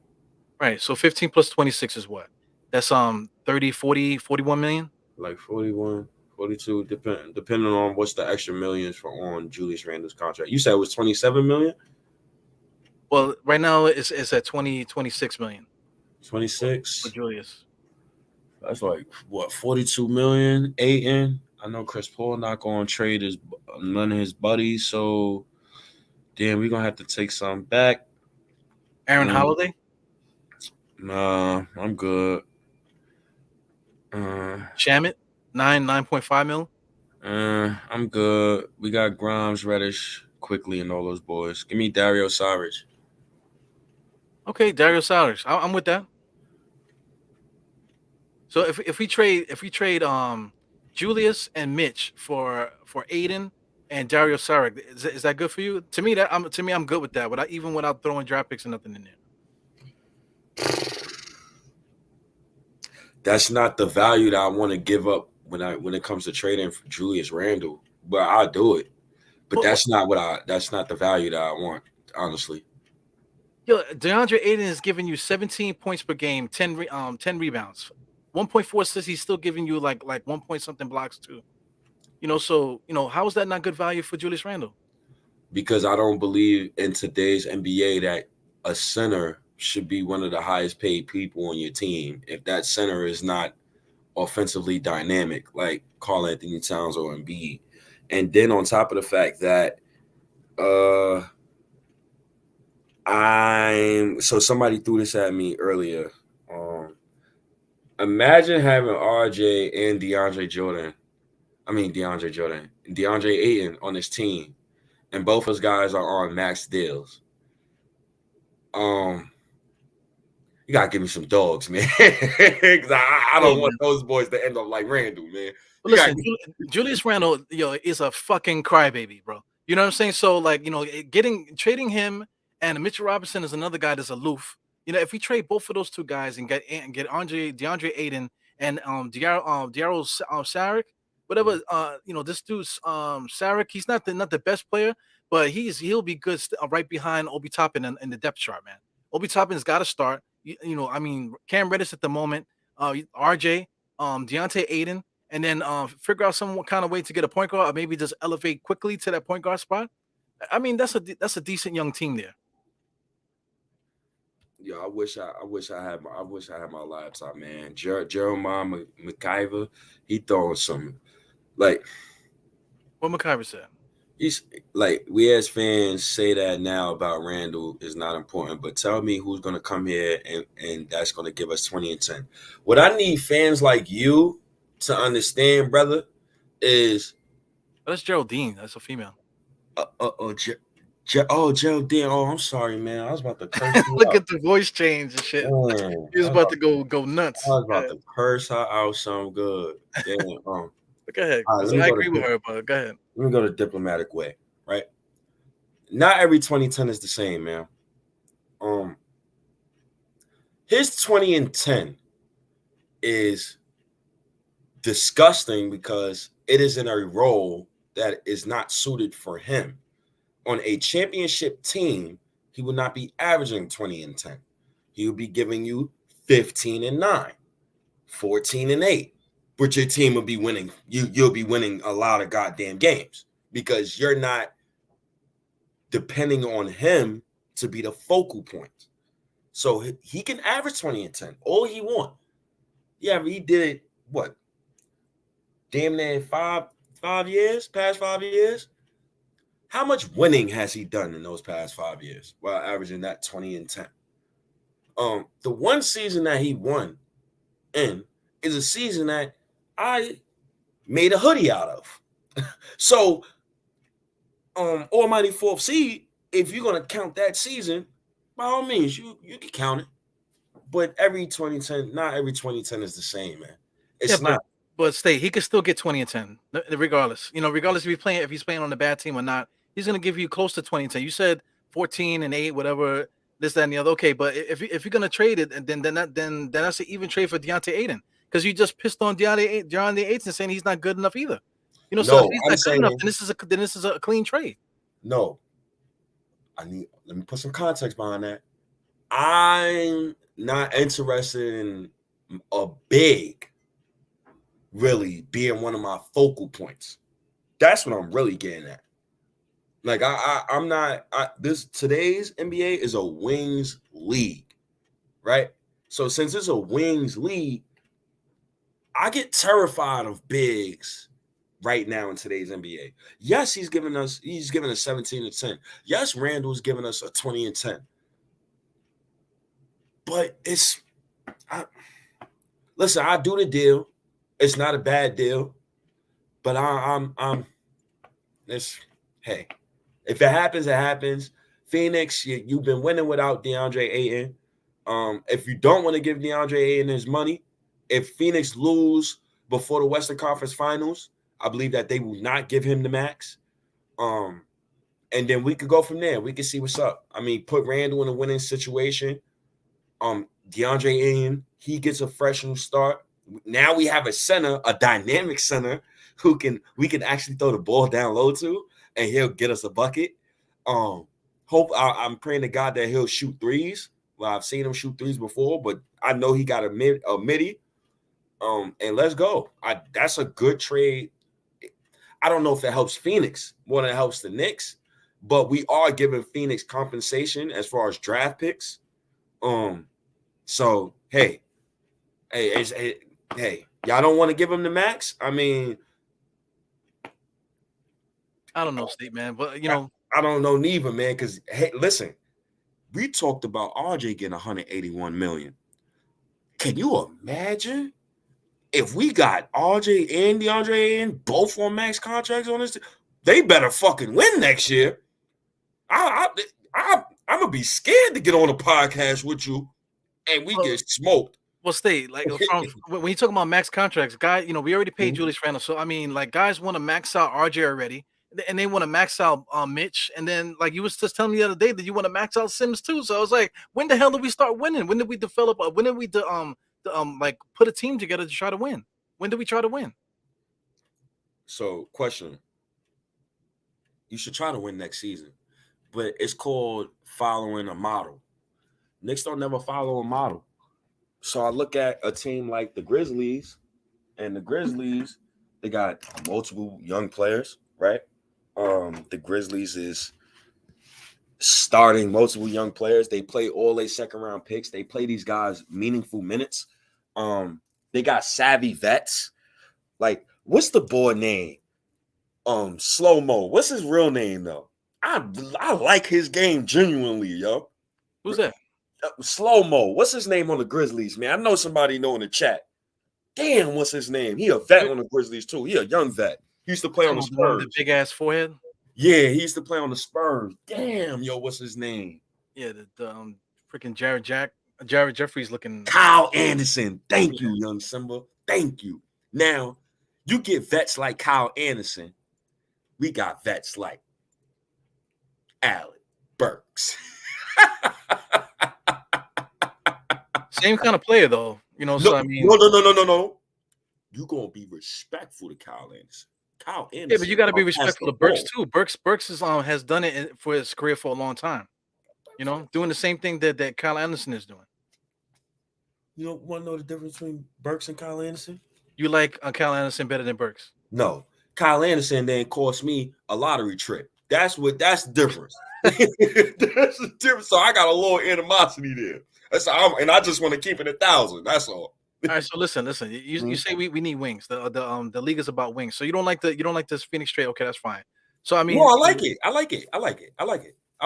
Right. So 15 plus 26 is what? That's 30, 40, 41 million. Like 41, 42, depending on what's the extra millions for on Julius Randle's contract. You said it was 27 million? Well, right now it's at 26 million 26. for Julius. That's like what, 42 million, Ayton. I know Chris Paul not going to trade none of his buddies, so damn, we're gonna have to take some back. Aaron Holiday? Nah, I'm good. Shamit? 9.5 mil. I'm good. We got Grimes, Reddish, Quickly, and all those boys. Give me Dario Saric. Okay, Dario Saric. I'm with that. So if we trade Julius and Mitch for Aiden and Dario Saric, is that good for you? To me, I'm good with that. Without throwing draft picks and nothing in there. That's not the value that I want to give up when it comes to trading for Julius Randle, but I'll do it. But that's not the value that I want, honestly. Yo, DeAndre Ayton is giving you 17 points per game, 10 rebounds, 1.4 assists. He's still giving you like 1 point something blocks too. So how is that not good value for Julius Randle? Because I don't believe in today's NBA that a center should be one of the highest paid people on your team if that center is not offensively dynamic, like Karl Anthony Towns or Embiid. And then on top of the fact that somebody threw this at me earlier. Imagine having RJ and DeAndre Ayton on his team, and both those guys are on max deals. You gotta give me some dogs, man. Because I don't want those boys to end up like Randle, man. But listen, Julius Randle, is a fucking crybaby, bro. You know what I'm saying? So, trading him and Mitchell Robinson is another guy that's aloof. If we trade both of those two guys and get DeAndre Ayton and Dario Saric, whatever, this dude's Saric, he's not the best player, but he'll be good right behind Obi Toppin in the depth chart, man. Obi Toppin's got to start. Cam Reddish at the moment, RJ, Deontay Ayton, and then figure out some kind of way to get a point guard, or maybe just elevate quickly to that point guard spot. I mean, that's a decent young team there. Yeah, I wish I had my laptop, man. Jeremiah McIver, he throwing some like what McIver said. He's like, we as fans say that now about Randle is not important, but tell me who's gonna come here and that's gonna give us 20 and 10. What I need fans like you to understand, brother, is that's Geraldine. That's a female. Geraldine. Oh, I'm sorry, man. I was about to curse you Look out. at the voice change and shit. He was about to go nuts. I was about to curse her out some good. Damn. Go ahead. Right, I agree with her, but go ahead. Let me go the diplomatic way, right? Not every 2010 is the same, man. His 20 and 10 is disgusting because it is in a role that is not suited for him. On a championship team, he would not be averaging 20 and 10. He would be giving you 15 and 9, 14 and 8. But your team will be winning. You'll be winning a lot of goddamn games because you're not depending on him to be the focal point. So he can average 20 and 10 all he want. Yeah, but he did it, what? Damn near past 5 years. How much winning has he done in those past 5 years while averaging that 20 and 10? The one season that he won in is a season that I made a hoodie out of. So, almighty fourth seed, if you're going to count that season, by all means, you can count it. But every 2010, not every 2010 is the same, man. It's not. But he could still get 20 and 10, regardless. Regardless if he's playing on a bad team or not, he's going to give you close to 20 and 10. You said 14 and 8, whatever, this, that, and the other. Okay, but if you're going to trade it, then that's an even trade for Deontay Ayton. because you just pissed on DeAndre Ayton saying he's not good enough either. You know, so No, if he's I'm not good saying enough, then this is a clean trade. no. Let me put some context behind that. I'm not interested in a big really being one of my focal points. That's what I'm really getting at. Like I'm not today's NBA is a wings league, right? So since it's a wings league, I get terrified of bigs right now in today's NBA. Yes, he's giving us 17 and 10. Yes, Randall's giving us a 20 and 10. But listen, I do the deal. It's not a bad deal. But hey, if it happens, it happens. Phoenix, you've been winning without DeAndre Ayton. If you don't want to give DeAndre Ayton his money, if Phoenix lose before the Western Conference Finals, I believe that they will not give him the max. And then we could go from there. We can see what's up. I mean, put Randall in a winning situation. DeAndre Ayton, he gets a fresh new start. Now we have a center, a dynamic center we can actually throw the ball down low to, and he'll get us a bucket. I'm praying to God that he'll shoot threes. Well, I've seen him shoot threes before, but I know he got a midi. And let's go. That's a good trade. I don't know if it helps Phoenix more than it helps the Knicks, but we are giving Phoenix compensation as far as draft picks. So hey, y'all don't want to give him the max? I mean, I don't know, State, man, but you know, I don't know neither, man. Because hey, listen, we talked about RJ getting 181 million. Can you imagine if we got RJ and DeAndre in both on max contracts on this? They better fucking win next year. I'm gonna be scared to get on a podcast with you, and we get smoked. Well, State, like when you talk about max contracts, guys, you know, we already paid Julius Randle, so I mean, like guys want to max out RJ already, and they want to max out Mitch, and then like you was just telling me the other day that you want to max out Sims too. So I was like, when the hell did we start winning? When did we develop? When did we like put a team together to try to win? When did we try to win? So, question: you should try to win next season, but it's called following a model. Knicks don't never follow a model. So I look at a team like the Grizzlies, and the Grizzlies, they got multiple young players, right? The Grizzlies is starting multiple young players. They play all their second round picks. They play these guys meaningful minutes. They got savvy vets. Like, what's the boy name? Slow Mo. What's his real name though? I like his game genuinely, yo. Who's that? Slow Mo. What's his name on the Grizzlies, man? I know somebody know in the chat. Damn, what's his name? He a vet on the Grizzlies too. He a young vet. He used to play on the Spurs. The big ass forehead. Yeah, he used to play on the Spurs. Damn, yo, what's his name? Yeah, the freaking Jared Jeffries looking. Kyle Anderson. Thank you, young Simba. Thank you. Now, you get vets like Kyle Anderson. We got vets like Alec Burks. Same kind of player, though. You know, so I mean, no. You're gonna be respectful to Kyle Anderson. Kyle Anderson. Yeah, but you got to be respectful to Burks too. Burks is has done it for his career for a long time. You know, doing the same thing that Kyle Anderson is doing. You don't want to know the difference between Burks and Kyle Anderson? You like Kyle Anderson better than Burks? No, Kyle Anderson then cost me a lottery trip. That's the difference. That's the difference. So I got a little animosity there. And I just want to keep it 1,000. That's all. All right, so listen. You say we need wings. The league is about wings. So you don't like this Phoenix trade? Okay, that's fine. So I mean, no, I like it. I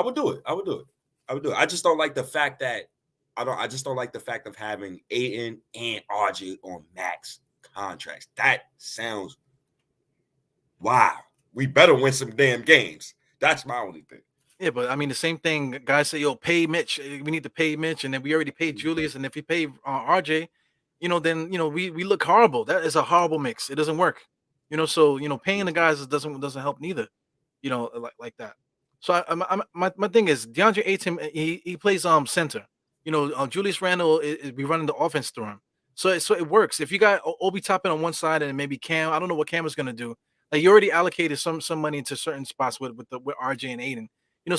would do it. I just don't like the fact that I just don't like the fact of having Ayton and RJ on max contracts. That sounds wow. We better win some damn games. That's my only thing. Yeah, but I mean the same thing. Guys say, "Yo, pay Mitch. We need to pay Mitch," and then we already paid Julius, and if we pay RJ, then we look horrible. That is a horrible mix. It doesn't work. So paying the guys doesn't help neither. Like that. So my thing is DeAndre Ayton. He plays center. Julius Randle is we running the offense through him. So it works. If you got Obi Toppin on one side and maybe Cam, I don't know what Cam is gonna do. Like you already allocated some money into certain spots with RJ and Aiden.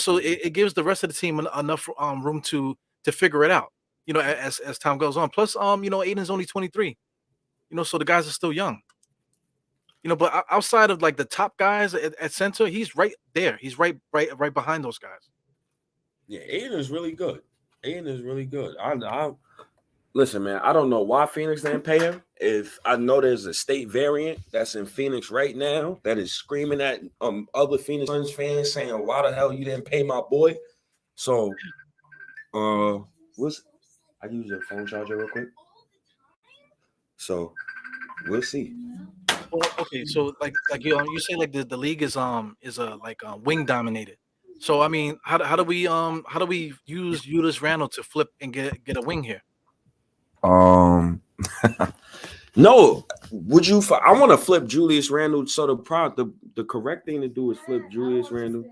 So it gives the rest of the team enough room to figure it out. As time goes on. Plus, Aiden's only 23. So the guys are still young. But outside of like the top guys at center, he's right there. He's right behind those guys. Yeah, Aiden is really good. Aiden is really good. I listen, man. I don't know why Phoenix didn't pay him. If I know there's a state variant that's in Phoenix right now that is screaming at other Phoenix Suns fans saying, "Why the hell you didn't pay my boy?" So, I use your phone charger real quick. So, we'll see. Well, okay, so like you say like the league is wing dominated. So I mean, how do we use Julius Randle to flip and get a wing here? No, would you? I want to flip Julius Randle. So the correct thing to do is flip Julius Randle.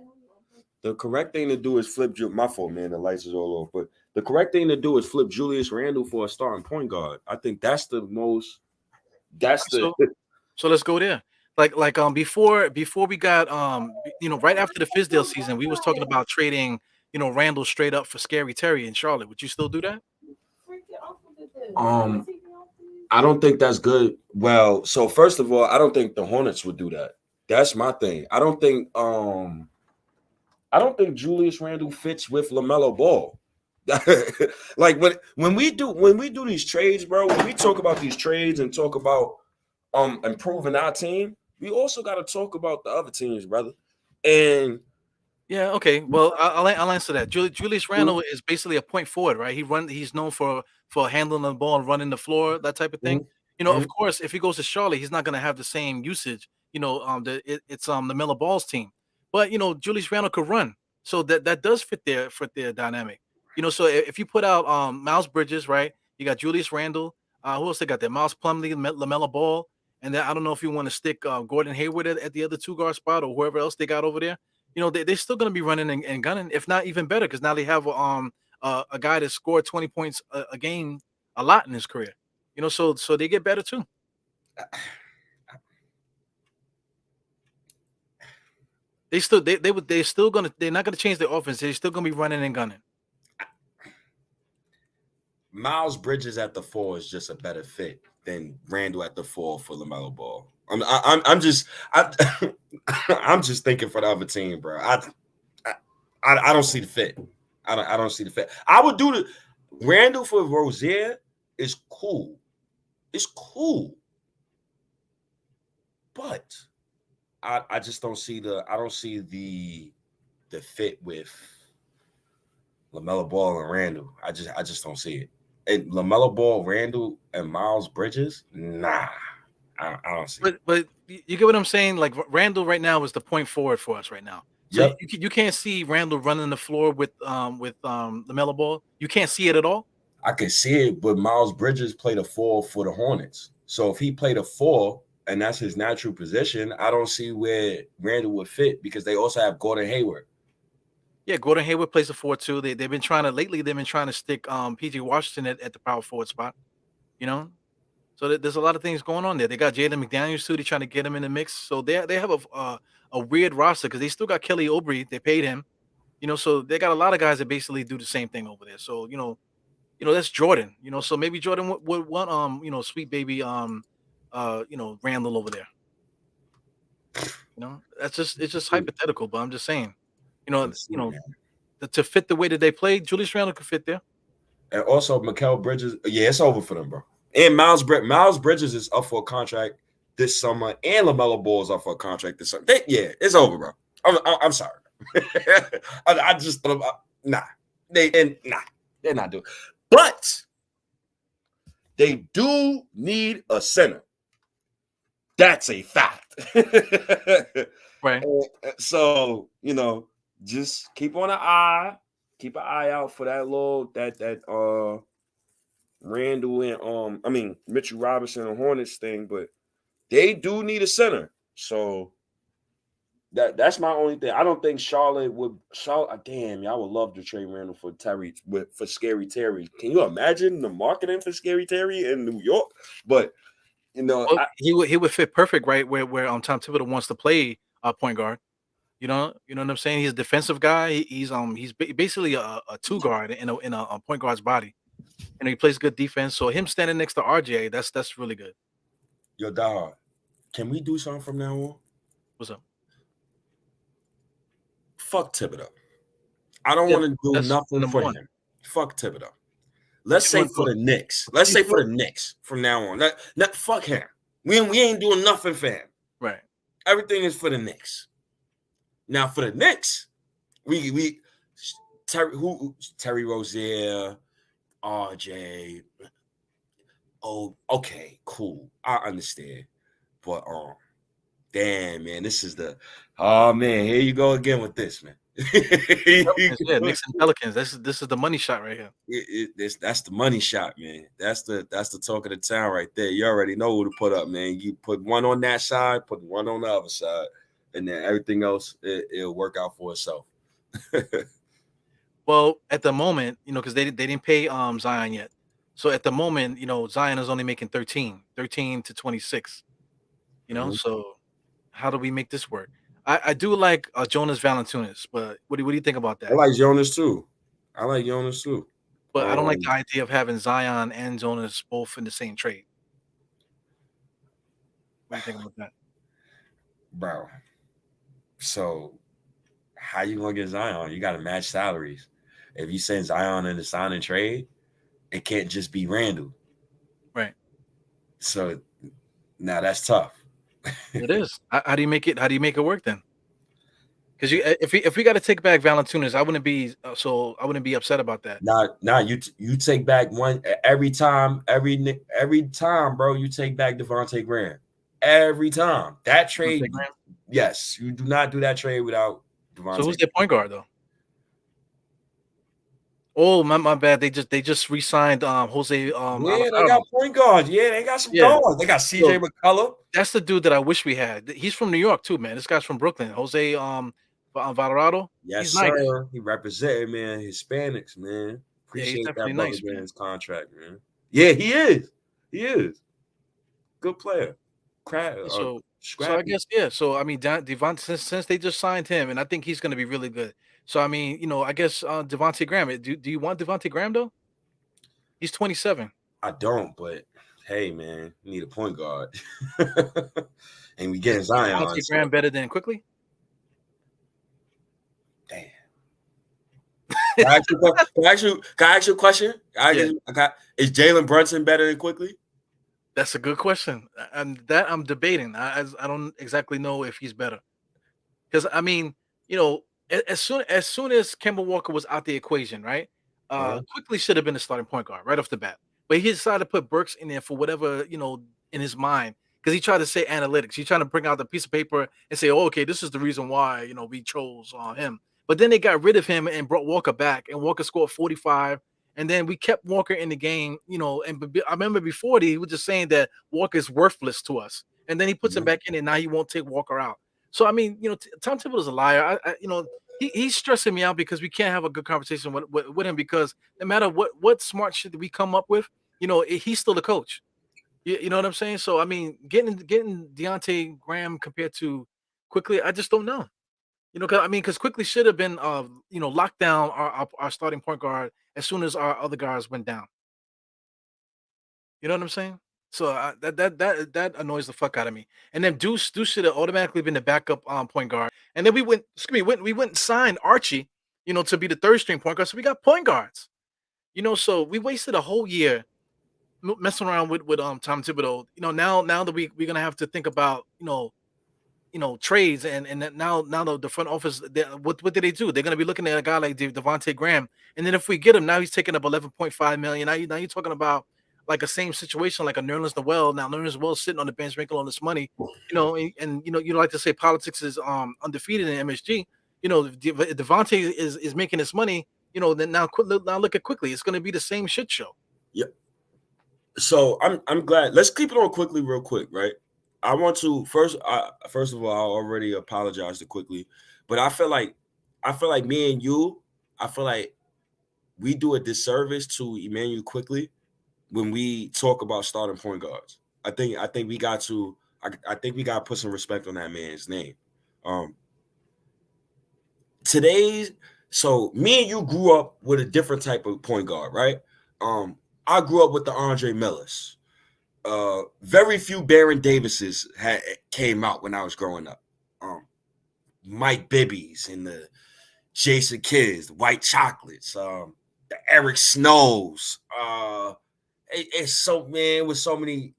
The correct thing to do is flip. My fault, man. The lights is all off. But the correct thing to do is flip Julius Randle for a starting point guard. I think that's the most. That's the. So let's go there. Like before we got right after the Fizdale season, we was talking about trading Randle straight up for Scary Terry in Charlotte. Would you still do that? I don't think that's good. Well, so first of all, I don't think the Hornets would do that. That's my thing. I don't think Julius Randle fits with LaMelo Ball. Like when we do these trades, bro, when we talk about these trades and talk about improving our team, we also got to talk about the other teams, brother. And yeah, okay. Well, I'll answer that. Julius Randle is basically a point forward, right? He's known for handling the ball and running the floor, that type of thing. Of course, if he goes to Charlotte, he's not going to have the same usage. It's the Miller Ball's team, but Julius Randle could run, so that does fit their dynamic. So if you put out Miles Bridges, right? You got Julius Randle. Who else they got there? Miles Plumlee, LaMelo Ball, and then I don't know if you want to stick Gordon Hayward at the other 2 guard spot or whoever else they got over there. They're still going to be running and gunning, if not even better, because now they have a guy that scored 20 points a game a lot in his career. So they get better too. They're not gonna change their offense. They're still gonna be running and gunning. Miles Bridges at the 4 is just a better fit than Randle at the 4 for LaMelo Ball. I'm just thinking for the other team, bro. I don't see the fit. I don't see the fit. I would do the Randle for Rozier is cool. It's cool, but I just don't see the fit with LaMelo Ball and Randle. I just don't see it. And LaMelo Ball, Randle, and Miles Bridges, nah. I don't see it. But you get what I'm saying? Like Randle right now is the point forward for us right now. So you can't see Randle running the floor with LaMelo Ball. You can't see it at all. I can see it, but Miles Bridges played a 4 for the Hornets. So if he played a 4 and that's his natural position, I don't see where Randle would fit because they also have Gordon Hayward. Yeah, Gordon Hayward plays a 4 too. They've been trying to stick PJ Washington at the power forward spot. So there's a lot of things going on there. They got Jaden McDaniels too. They're trying to get him in the mix. So they have a weird roster because they still got Kelly Oubre. They paid him. So they got a lot of guys that basically do the same thing over there. So that's Jordan. So maybe Jordan would want sweet baby Randle over there. It's just hypothetical, but I'm just saying. To fit the way that they play, Julius Randle could fit there. And also Mikal Bridges. Yeah, it's over for them, bro. And Miles Bridges is up for a contract this summer, and LaMelo Ball is up for a contract this summer. It's over, bro. I'm sorry. I just nah. They're not doing. But they do need a center. That's a fact. Right. So just keep an eye out for that Randle and Mitchell Robinson and Hornets thing, but they do need a center. So That's my only thing. I don't think Charlotte would. Damn, I would love to trade Randall for for Scary Terry. Can you imagine the marketing for Scary Terry in New York? But Well, he would fit perfect right where Tom Thibodeau wants to play point guard. You know what I'm saying? He's a defensive guy. He's basically a two guard in a point guard's body, and he plays good defense. So him standing next to RJ, that's really good. Yo, dog, can we do something from now on? What's up? Fuck Thibodeau. I don't want to do nothing for him. Fuck Thibodeau. Let's say for the Knicks. Let's say for the Knicks from now on. Fuck him. We ain't doing nothing for him. Right. Everything is for the Knicks. Now for the Knicks, Terry Rozier, RJ. Oh, okay, cool. I understand. But damn, man, this is man, here you go again with this, man. Knicks and Pelicans. This is the money shot right here. That's the money shot, man. That's the talk of the town right there. You already know who to put up, man. You put one on that side, put one on the other side, and then everything else it'll work out for itself. Well, at the moment, because they didn't pay Zion yet. So at the moment, Zion is only making 13 to 26. So how do we make this work? I do like Jonas Valanciunas, but what do you think about that? I like Jonas too. But I don't like the idea of having Zion and Jonas both in the same trade. What do you think about that? Bro. So how you gonna get Zion? You gotta match salaries. If you send Zion in the sign and trade, it can't just be Randle. Right. So now that's tough. It is. How do you make it work then? Because if we got to take back Valanciunas, I wouldn't be upset about that. Nah, you take back one every time, bro. You take back Devontae Graham every time. That trade, yes, you do not do that trade without Devontae. So who's their point guard though? Oh, my bad. They just re-signed Jose. They got point guards. Yeah, they got some guards. They got CJ McCullough. That's the dude that I wish we had. He's from New York too, man. This guy's from Brooklyn. Jose Valorado. Yes, he's sir. Nice. He represented, man. Hispanics, man. Appreciate that brother nice, getting his contract, man. Yeah, he is. Good player. So I guess So I mean, Devontae, since they just signed him, and I think he's going to be really good. So I mean, I guess Devontae Graham. Do you want Devontae Graham though? He's 27. I don't, but hey, man, you need a point guard, and we getting Zion. Devontae Graham better than Quickly? Damn. Can I ask you a question? Is Jalen Brunson better than Quickly? That's a good question, and that I'm debating. I don't exactly know if he's better, because I mean, as soon as Kemba Walker was out the equation, right? Quickly should have been the starting point guard right off the bat, but he decided to put Burks in there for whatever in his mind, because he tried to say analytics. He's trying to bring out the piece of paper and say, "Oh, okay, this is the reason why we chose him." But then they got rid of him and brought Walker back, and Walker scored 45. And then we kept Walker in the game, and I remember before he was just saying that Walker is worthless to us. And then he puts him back in, and now he won't take Walker out. So, I mean, Tom Thibodeau is a liar. He's stressing me out because we can't have a good conversation with him, because no matter what smart shit that we come up with, he's still the coach. You know what I'm saying? So, I mean, getting Devontae Graham compared to Quickly, I just don't know. Because Quickly should have been, locked down our starting point guard as soon as our other guys went down. You know what I'm saying? So that annoys the fuck out of me. And then Deuce should have automatically been the backup point guard. And then we went and signed Archie, to be the third string point guard. So we got point guards. So we wasted a whole year messing around with Tom Thibodeau. Now that we're gonna have to think about trades and now the front office, what did they do? They're going to be looking at a guy like Devontae Graham, and then if we get him, now he's taking up 11.5 million. Now you're talking about like a same situation like a Nerlens Noel. Now Nerlens Noel sitting on the bench making all this money, and you like to say politics is undefeated in MSG. Devontae is making this money. Then now look at Quickly. It's going to be the same shit show. Yep. So I'm glad. Let's keep it on Quickly real quick, right? I want to first. First of all, I already apologized quickly, but I feel like me and you. I feel like we do a disservice to Emmanuel quickly when we talk about starting point guards. I think we got to. I think we got to put some respect on that man's name. Today's so me and you grew up with a different type of point guard, right? I grew up with the Andre Millers. Very few Baron Davises came out when I was growing up. Mike Bibby's and the Jason Kidds, the White Chocolates, the Eric Snows. It's so man with so many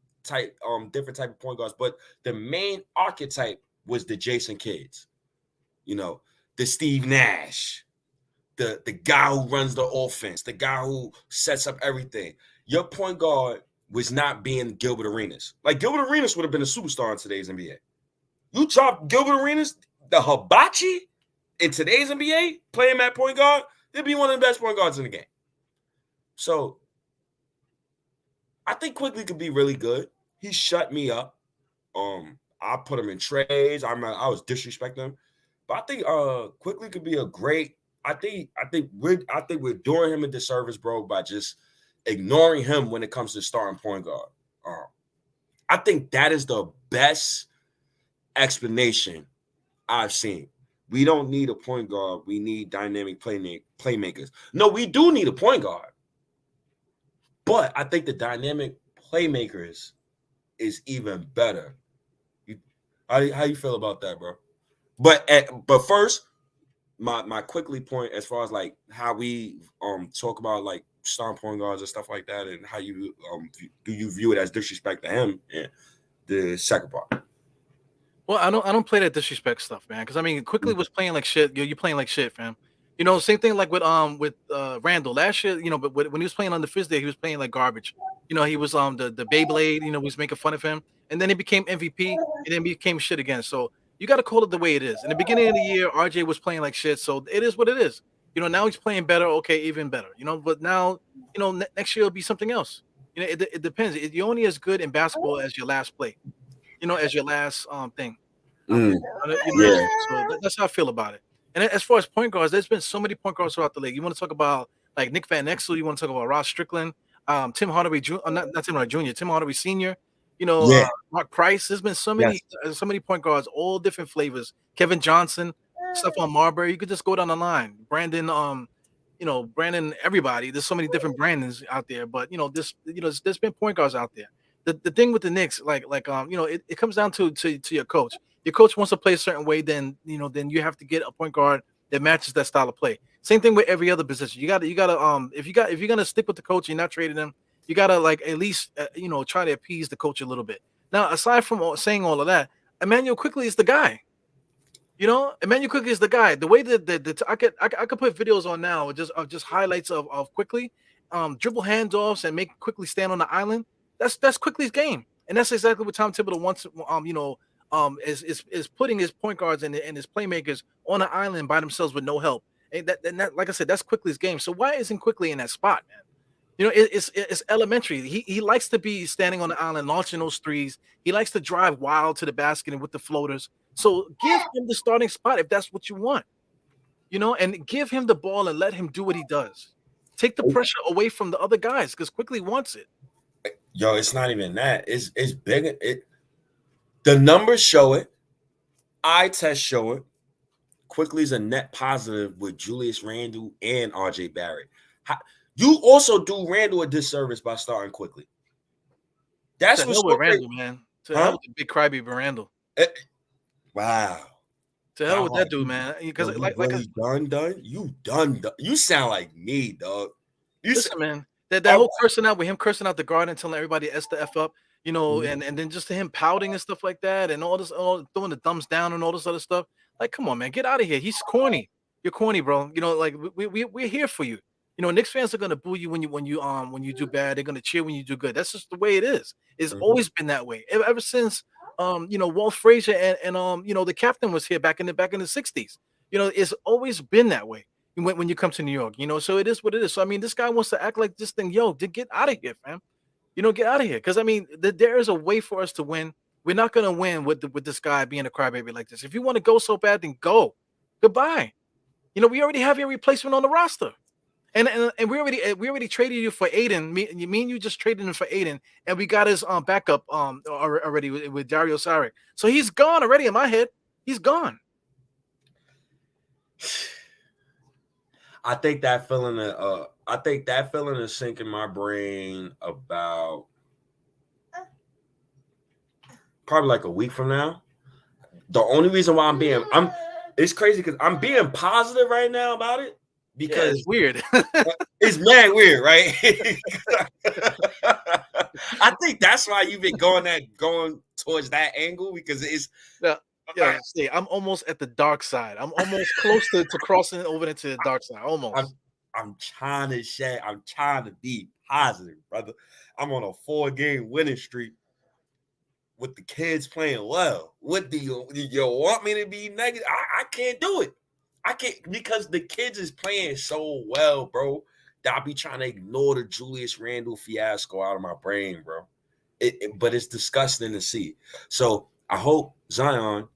different type of point guards, but the main archetype was the Jason Kidds. You know, the Steve Nash, the guy who runs the offense, the guy who sets up everything. Your point guard was not being Gilbert Arenas. Like Gilbert Arenas would have been a superstar in today's NBA. You drop Gilbert Arenas, the hibachi in today's NBA, playing at point guard, they'd be one of the best point guards in the game. So I think Quickly could be really good. He shut me up. I put him in trades. I was disrespecting him. But I think Quickly could be a great. I think we're doing him a disservice, bro, by just ignoring him when it comes to starting point guard. I think that is the best explanation I've seen. We don't need a point guard. We need dynamic playmakers. No, we do need a point guard. But I think the dynamic playmakers is even better. How you feel about that, bro? But first, my Quickly point as far as like how we talk about like starting point guards and stuff like that, and how you do you view it as disrespect to him? And the second part. Well, I don't play that disrespect stuff, man. Because I mean, Quickly was playing like shit. You playing like shit, fam. You know, same thing like with Randle last year. You know, but when he was playing on the fifth day, he was playing like garbage. You know, he was the Beyblade. You know, we was making fun of him, and then he became MVP, and then became shit again. So you got to call it the way it is. In the beginning of the year, RJ was playing like shit, so it is what it is. You know, now he's playing better. Okay, even better. You know, but now you know next year it'll be something else. You know, it depends. You're only as good in basketball as your last play. You know, as your last thing. You know, Yeah. so that's how I feel about it. And as far as point guards, there's been so many point guards throughout the league. You want to talk about like Nick Van Exel, you want to talk about Ross Strickland, Tim Hardaway Jr., not Tim Hardaway Jr., Tim Hardaway Sr., you know, Yeah. Mark Price. There's been so many point guards, all different flavors. Kevin Johnson, Stephon Marbury. You could just go down the line. Brandon, you know, Brandon, everybody. There's so many different Brandons out there, but you know, there's been point guards out there. The thing with the Knicks, you know, it comes down to your coach. Your coach wants to play a certain way, then you have to get a point guard that matches that style of play. Same thing with every other position. You gotta if you're gonna stick with the coach, you're not trading him. You gotta like at least try to appease the coach a little bit. Now, aside from saying all of that, Emmanuel Quickly is the guy. You know, Emmanuel Quickly is the guy. The way that I could put videos on now just highlights of Quickly, dribble handoffs and make Quickly stand on the island. That's Quickly's game, and that's exactly what Tom Thibodeau wants. Is putting his point guards and his playmakers on an island by themselves with no help. And that like I said, that's Quickly's game. So why isn't Quickly in that spot, man? You know, it's elementary. He likes to be standing on the island, launching those threes. He likes to drive wild to the basket and with the floaters. So give him the starting spot if that's what you want, you know, and give him the ball and let him do what he does. Take the pressure away from the other guys because Quickly wants it. Yo, it's not even that. It's big. The numbers show it. Eye tests show it. Quickly's a net positive with Julius Randle and RJ Barrett. You also do Randle a disservice by starting Quickly. That's what's with Randle, man. To hell with the big crybaby Randle. Wow. To hell with that dude, man. Because done. You done. You sound like me, dog. Listen, man. That whole cursing out with him cursing out the guard and telling everybody S the F up, you know, and then just to him pouting and stuff like that, and all throwing the thumbs down and all this other stuff. Like, come on, man, get out of here. He's corny. You're corny, bro. You know, like we're here for you. You know, Knicks fans are gonna boo you when you do bad. They're gonna cheer when you do good. That's just the way it is. It's always been that way ever since Walt Frazier and the captain was here back in the 60s. You know, it's always been that way when you come to New York. You know, so it is what it is. So I mean, this guy wants to act like this thing. Yo, get out of here, fam. You know, get out of here. Because I mean, there is a way for us to win We're not gonna win with this guy being a crybaby like this. If you want to go so bad, then go. Goodbye. We already have your replacement on the roster. And we already traded you for Aiden. Me and you just traded him for Aiden, and we got his backup already with Dario Saric. So he's gone already in my head. He's gone. I think that feeling is sinking my brain about probably like a week from now. The only reason why it's crazy because I'm being positive right now about it because it's weird. It's mad weird, right? I think that's why you've been going towards that angle because it's see, I'm almost at the dark side. I'm almost close to crossing over into the dark side. Almost. I'm trying to be positive, brother. I'm on a 4-game winning streak with the kids playing well. What do you want me to be negative? I can't do it. I can't because the kids is playing so well, bro. That I'll be trying to ignore the Julius Randle fiasco out of my brain, bro. But it's disgusting to see. So I hope Zion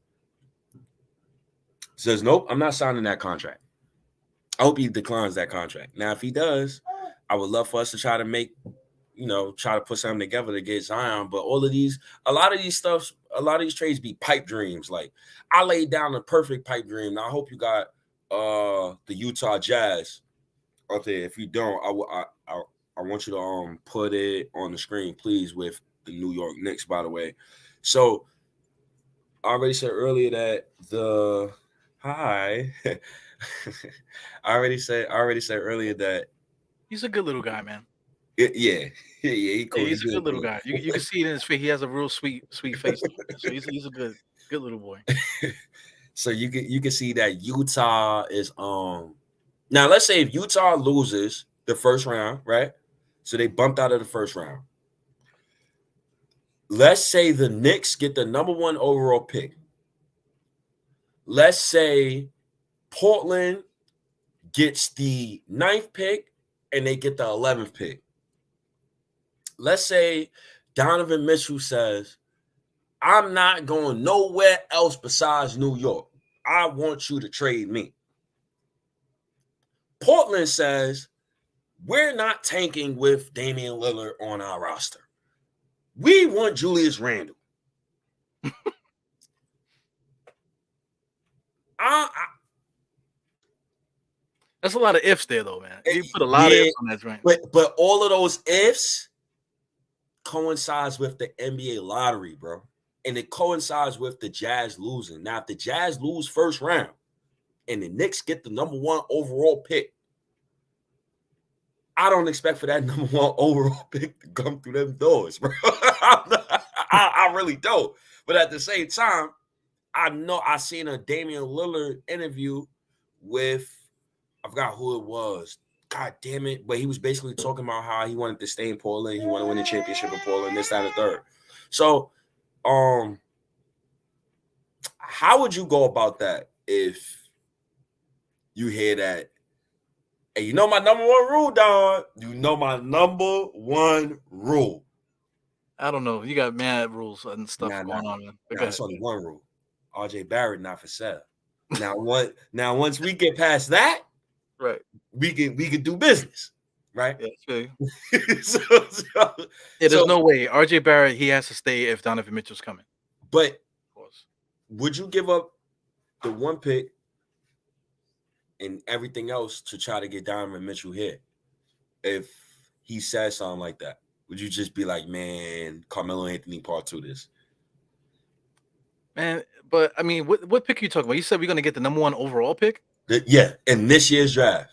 says, nope, I'm not signing that contract. I hope he declines that contract. Now, if he does, I would love for us to try to put something together to get Zion. But a lot of these trades be pipe dreams. Like I laid down a perfect pipe dream. Now I hope you got the Utah Jazz out there. If you don't, I want you to put it on the screen, please, with the New York Knicks, by the way. So I already said earlier that I already said earlier that he's a good little guy, man. He cool. He's a good little guy. You can see it in his face. He has a real sweet face. So he's a good little boy. So you can see that Utah is now let's say if Utah loses the first round, right? So they bumped out of the first round. Let's say the Knicks get the number 1 overall pick. Let's say Portland gets the 9th pick and they get the 11th pick. Let's say Donovan Mitchell says, I'm not going nowhere else besides New York. I want you to trade me. Portland says, we're not tanking with Damian Lillard on our roster. We want Julius Randle. That's a lot of ifs there, though, man. You put a lot of ifs on that joint. But all of those ifs coincides with the NBA lottery, bro. And it coincides with the Jazz losing. Now, if the Jazz lose first round and the Knicks get the number 1 overall pick, I don't expect for that number 1 overall pick to come through them doors, bro. I really don't. But at the same time, I know I seen a Damian Lillard interview with, I forgot who it was. God damn it. But he was basically talking about how he wanted to stay in Portland. He wanted to win the championship in Portland, this, that, and the third. So, how would you go about that if you hear that? Hey, you know my number 1 rule, dog. You know my number 1 rule. I don't know. You got mad rules and stuff going on, man. It's only 1 rule. RJ Barrett not for sale. Now once we get past that, right, we can do business, right? Yeah, there's no way RJ Barrett, he has to stay if Donovan Mitchell's coming. But of course, would you give up the 1 pick and everything else to try to get Donovan Mitchell here if he says something like that? Would you just be like, man, Carmelo Anthony part 2 this? Man, but I mean, what pick are you talking about? You said we're going to get the number 1 overall pick? Yeah, in this year's draft.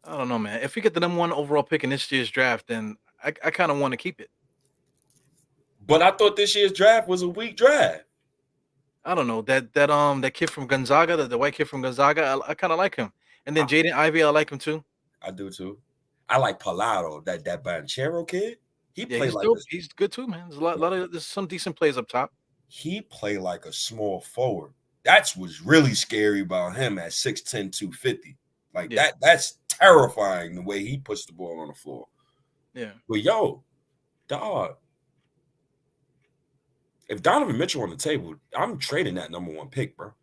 I don't know, man. If we get the number 1 overall pick in this year's draft, then I kind of want to keep it. But I thought this year's draft was a weak draft. I don't know. That kid from Gonzaga, the white kid from Gonzaga, I kind of like him. And then Jaden Ivey, I like him too. I do too. I like Palado, that Banchero kid. He's good too, man. There's some decent plays up top. He played like a small forward. That's what's really scary about him at 6'10", 250. Like that's terrifying the way he puts the ball on the floor. Yeah. But yo, dog, if Donovan Mitchell on the table, I'm trading that number 1 pick, bro.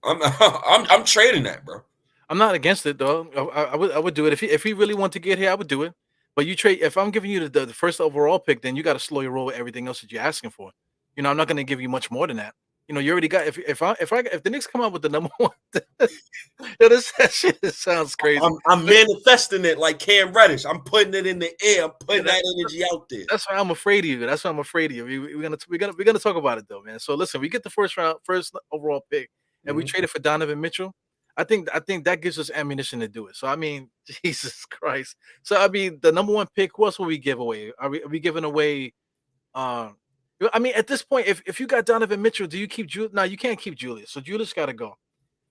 I'm trading that, bro. I'm not against it though. I would do it if he really want to get here. I would do it. But you trade if I'm giving you the first overall pick, then you got to slow your roll with everything else that you're asking for. I'm not going to give you much more than that. You already got if the Knicks come out with the number one, that shit sounds crazy. I'm manifesting it like Cam Reddish. I'm putting it in the air. I'm putting that energy out there. That's why I'm afraid of you. That's why I'm afraid of you. We're gonna talk about it though, man. So listen, we get the first overall pick, and we traded for Donovan Mitchell. I think that gives us ammunition to do it. So I mean, Jesus Christ. So I mean, the number 1 pick. Who else will we give away? Are we giving away? I mean, at this point, if you got Donovan Mitchell, do you keep Julius? No, you can't keep Julius. So Julius got to go.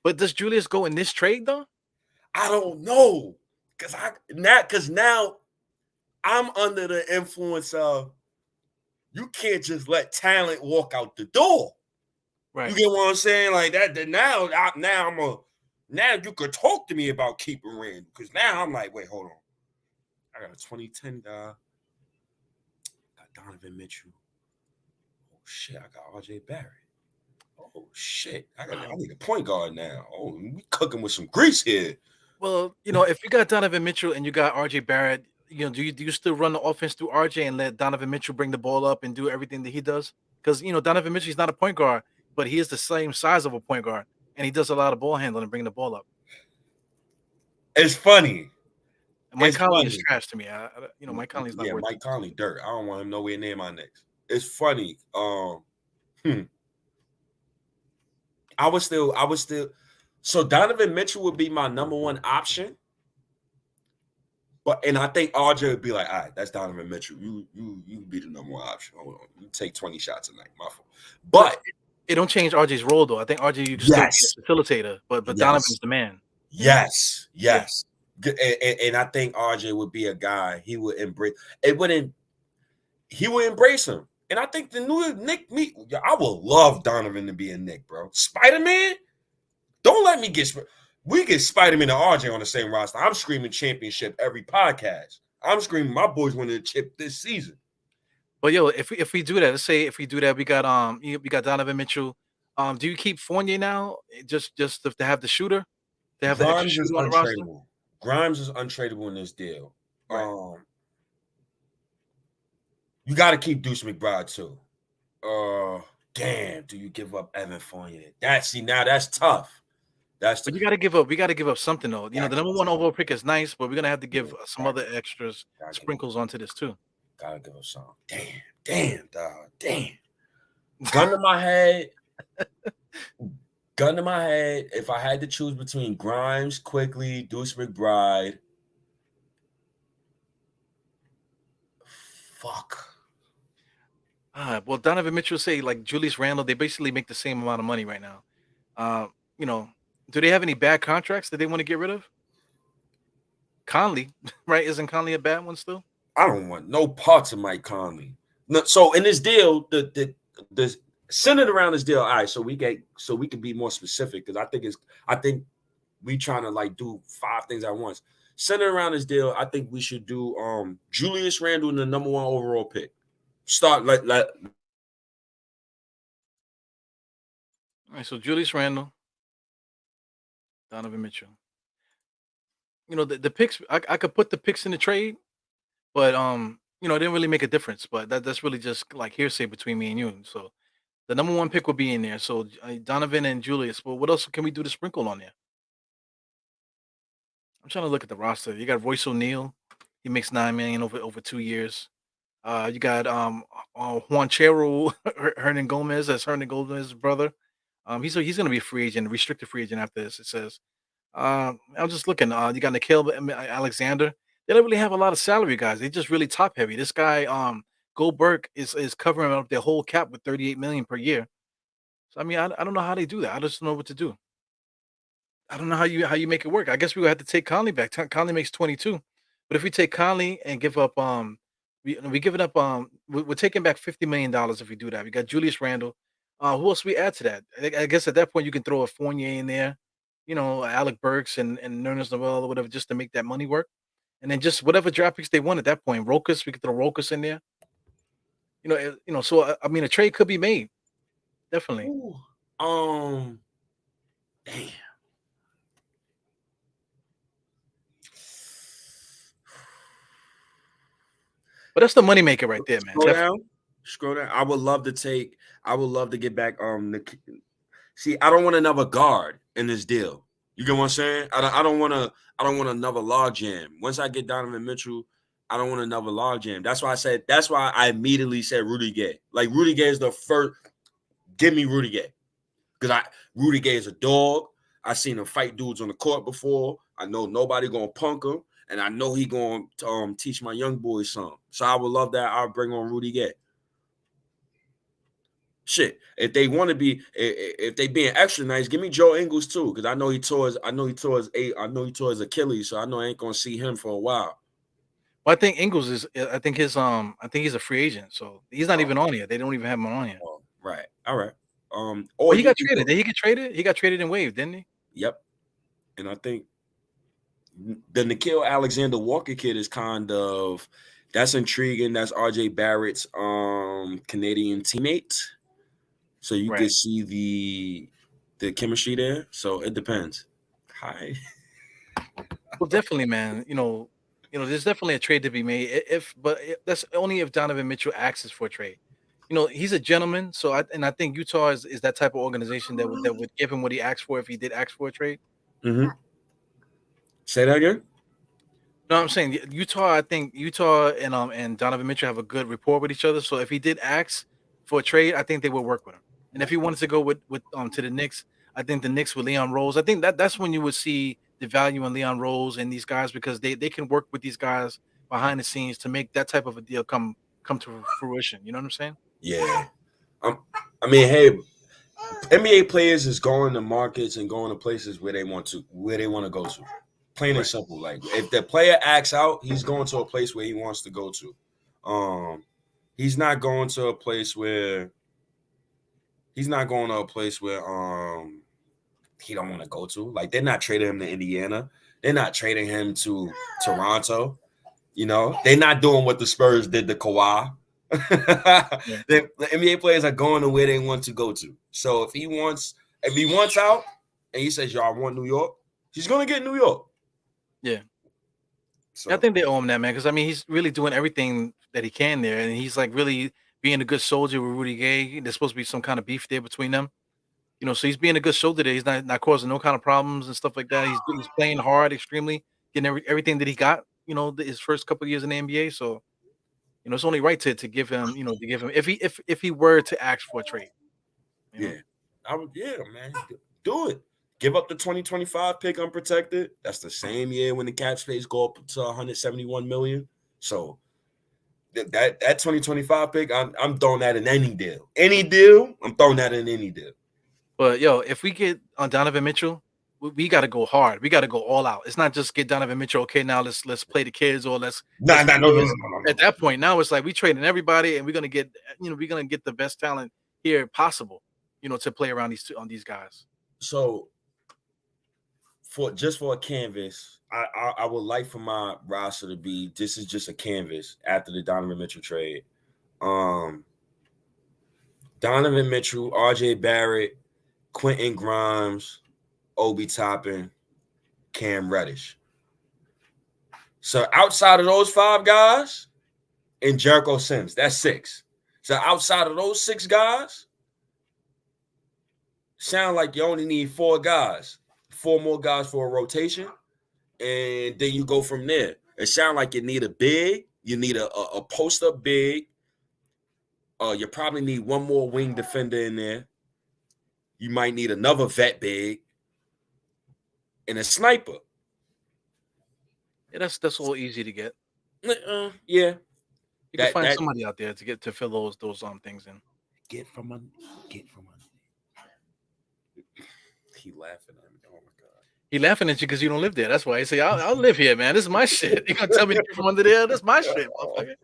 But does Julius go in this trade though? I don't know, because now I'm under the influence of you can't just let talent walk out the door. Right. You get what I'm saying? Like that. Now you could talk to me about keeping Randle, because now I'm like, wait, hold on. I got a 2010 guy. Got Donovan Mitchell. Oh shit, I got RJ Barrett. Oh shit, I need a point guard now. Oh, we cooking with some grease here. Well, if you got Donovan Mitchell and you got RJ Barrett, do you still run the offense through RJ and let Donovan Mitchell bring the ball up and do everything that he does? Because Donovan Mitchell is not a point guard, but he is the same size of a point guard, and he does a lot of ball handling and bringing the ball up. It's funny. Mike Conley is trash to me. Mike Conley's not. Yeah, Mike Conley dirt. I don't want him nowhere near my Knicks. It's funny. I was still. So Donovan Mitchell would be my number 1 option, and I think RJ would be like, all right, that's Donovan Mitchell. You be the number 1 option. Hold on, you take 20 shots tonight, my fault. But it don't change RJ's role though. I think RJ you can still be a facilitator, but Donovan's the man. Yes. And I think RJ would be a guy he would embrace. He would embrace him. And I think the new Nick, I would love Donovan to be a Nick, bro. Spider-Man? Don't let me we get Spider-Man and RJ on the same roster. I'm screaming championship every podcast. I'm screaming my boys winning the chip this season. But if we do that, let's say if we do that, we got Donovan Mitchell. Do you keep Fournier now? Just to have the shooter? To have the extra shooter on the roster? Grimes is untradeable in this deal. Right. You got to keep Deuce McBride too. Damn, do you give up Evan Fournier? Now that's tough. But you got to give up. We got to give up something though. The number 1 overall pick is nice, but we're gonna have to give some other extras, sprinkles onto this too. Gotta give up something. Damn, dog. Damn. Gun to my head. If I had to choose between Grimes, Quickly, Deuce McBride, fuck. Well, Donovan Mitchell say like Julius Randle, they basically make the same amount of money right now. Do they have any bad contracts that they want to get rid of? Conley, right? Isn't Conley a bad one still? I don't want no parts of Mike Conley. No, so in this deal, the centered around this deal. All right, so we can be more specific, because I think we trying to like do 5 things at once. Centered around this deal, I think we should do Julius Randle in the number 1 overall pick. Start like all right. So Julius Randle, Donovan Mitchell. The picks. I could put the picks in the trade, but it didn't really make a difference. But that's really just like hearsay between me and you. So the number 1 pick will be in there. So Donovan and Julius. Well, what else can we do to sprinkle on there? I'm trying to look at the roster. You got Royce O'Neal. He makes $9 million over 2 years. You got Juanchero Hernan Gomez. That's Hernan Gomez's brother. He's going to be a free agent, restricted free agent after this. It says. I'm just looking. You got Nickeil Alexander. They don't really have a lot of salary guys. They just really top heavy. This guy, Goldberg, is covering up their whole cap with $38 million per year. So I mean, I don't know how they do that. I just don't know what to do. I don't know how you make it work. I guess we would have to take Conley back. Conley makes 22, but if we take Conley and give up, we give it up. We're taking back $50 million if we do that. We got Julius Randle. Who else we add to that? I guess at that point you can throw a Fournier in there, Alec Burks and Nerlens Noel or whatever, just to make that money work. And then just whatever draft picks they want at that point. Rokas, we could throw Rokas in there. So I mean, a trade could be made. Definitely. Ooh. Damn. But that's the moneymaker right there, man. Scroll down. I would love to get back. See, I don't want another guard in this deal. You get what I'm saying? I don't want another log jam. Once I get Donovan Mitchell, I don't want another log jam. That's why I immediately said Rudy Gay. Like Rudy Gay is the first. Give me Rudy Gay. Because Rudy Gay is a dog. I seen him fight dudes on the court before. I know nobody gonna punk him, and I know he gonna teach my young boys something. So I would love that. I'll bring on Rudy Gay. Shit, if they want to be, if they being extra nice, give me Joe Ingles too, because I know he tore his Achilles, so I know I ain't gonna see him for a while. Well, I think Ingles is. I think he's a free agent, so he's not even on here. They don't even have him on here. Oh, right. All right. He got traded. Did he get traded? He got traded and waived, didn't he? Yep. And I think the Nickeil Alexander Walker kid is that's intriguing. That's RJ Barrett's Canadian teammate. So you can see the chemistry there. So it depends. Hi. Well, definitely, man. There's definitely a trade to be made. That's only if Donovan Mitchell asks for a trade. He's a gentleman. So I think Utah is that type of organization that would give him what he asked for if he did ask for a trade. Mm-hmm. Say that again. No, I'm saying Utah. I think Utah and Donovan Mitchell have a good rapport with each other. So if he did ask for a trade, I think they would work with him. And if he wanted to go with to the Knicks, I think the Knicks with Leon Rose. I think that's when you would see the value in Leon Rose and these guys, because they can work with these guys behind the scenes to make that type of a deal come to fruition. You know what I'm saying? Yeah. I mean, hey, NBA players is going to markets and going to places where they want to go to. Plain and simple. Like if the player acts out, he's going to a place where he wants to go to. He's not going to a place where he don't want to go to. Like they're not trading him to Indiana. They're not trading him to Toronto. They're not doing what the Spurs did to Kawhi. The NBA players are going to where they want to go to. So if he wants out and he says, "Yo, I want New York," he's gonna get New York. Yeah. So I think they owe him that, man, because I mean he's really doing everything that he can there, and he's like really being a good soldier with Rudy Gay. There's supposed to be some kind of beef there between them. So he's being a good soldier there. He's not causing no kind of problems and stuff like that. He's playing hard, extremely, getting everything that he got. His first couple of years in the NBA. So it's only right to give him, if he were to ask for a trade. Yeah, man, do it. Give up the 2025 pick unprotected. That's the same year when the cap space go up to 171 million. So that 2025 pick, I'm throwing that in any deal. Any deal, I'm throwing that in any deal. But if we get on Donovan Mitchell, we got to go hard. We got to go all out. It's not just get Donovan Mitchell. Okay, now let's play the kids or let's. No. At that point, now it's like we trading everybody, and we're gonna get the best talent here possible. To play around these guys. So for a canvas, I would like for my roster to be, this is just a canvas after the Donovan Mitchell trade. Donovan Mitchell, RJ Barrett, Quentin Grimes, Obi Toppin, Cam Reddish. So outside of those 5 guys and Jericho Sims, that's 6. So outside of those 6 guys, sound like you only need 4 guys. 4 more guys for a rotation, and then you go from there. It sounds like you need a big, you need a post-up big. You probably need 1 more wing defender in there. You might need another vet big and a sniper. Yeah, that's all easy to get. Yeah, you can find somebody out there to fill those things in. Get from under. He laughing at me. Oh my god. He laughing at you because you don't live there. That's why he say, "I'll live here, man. This is my shit." You gonna tell me from under there? That's my shit, motherfucker.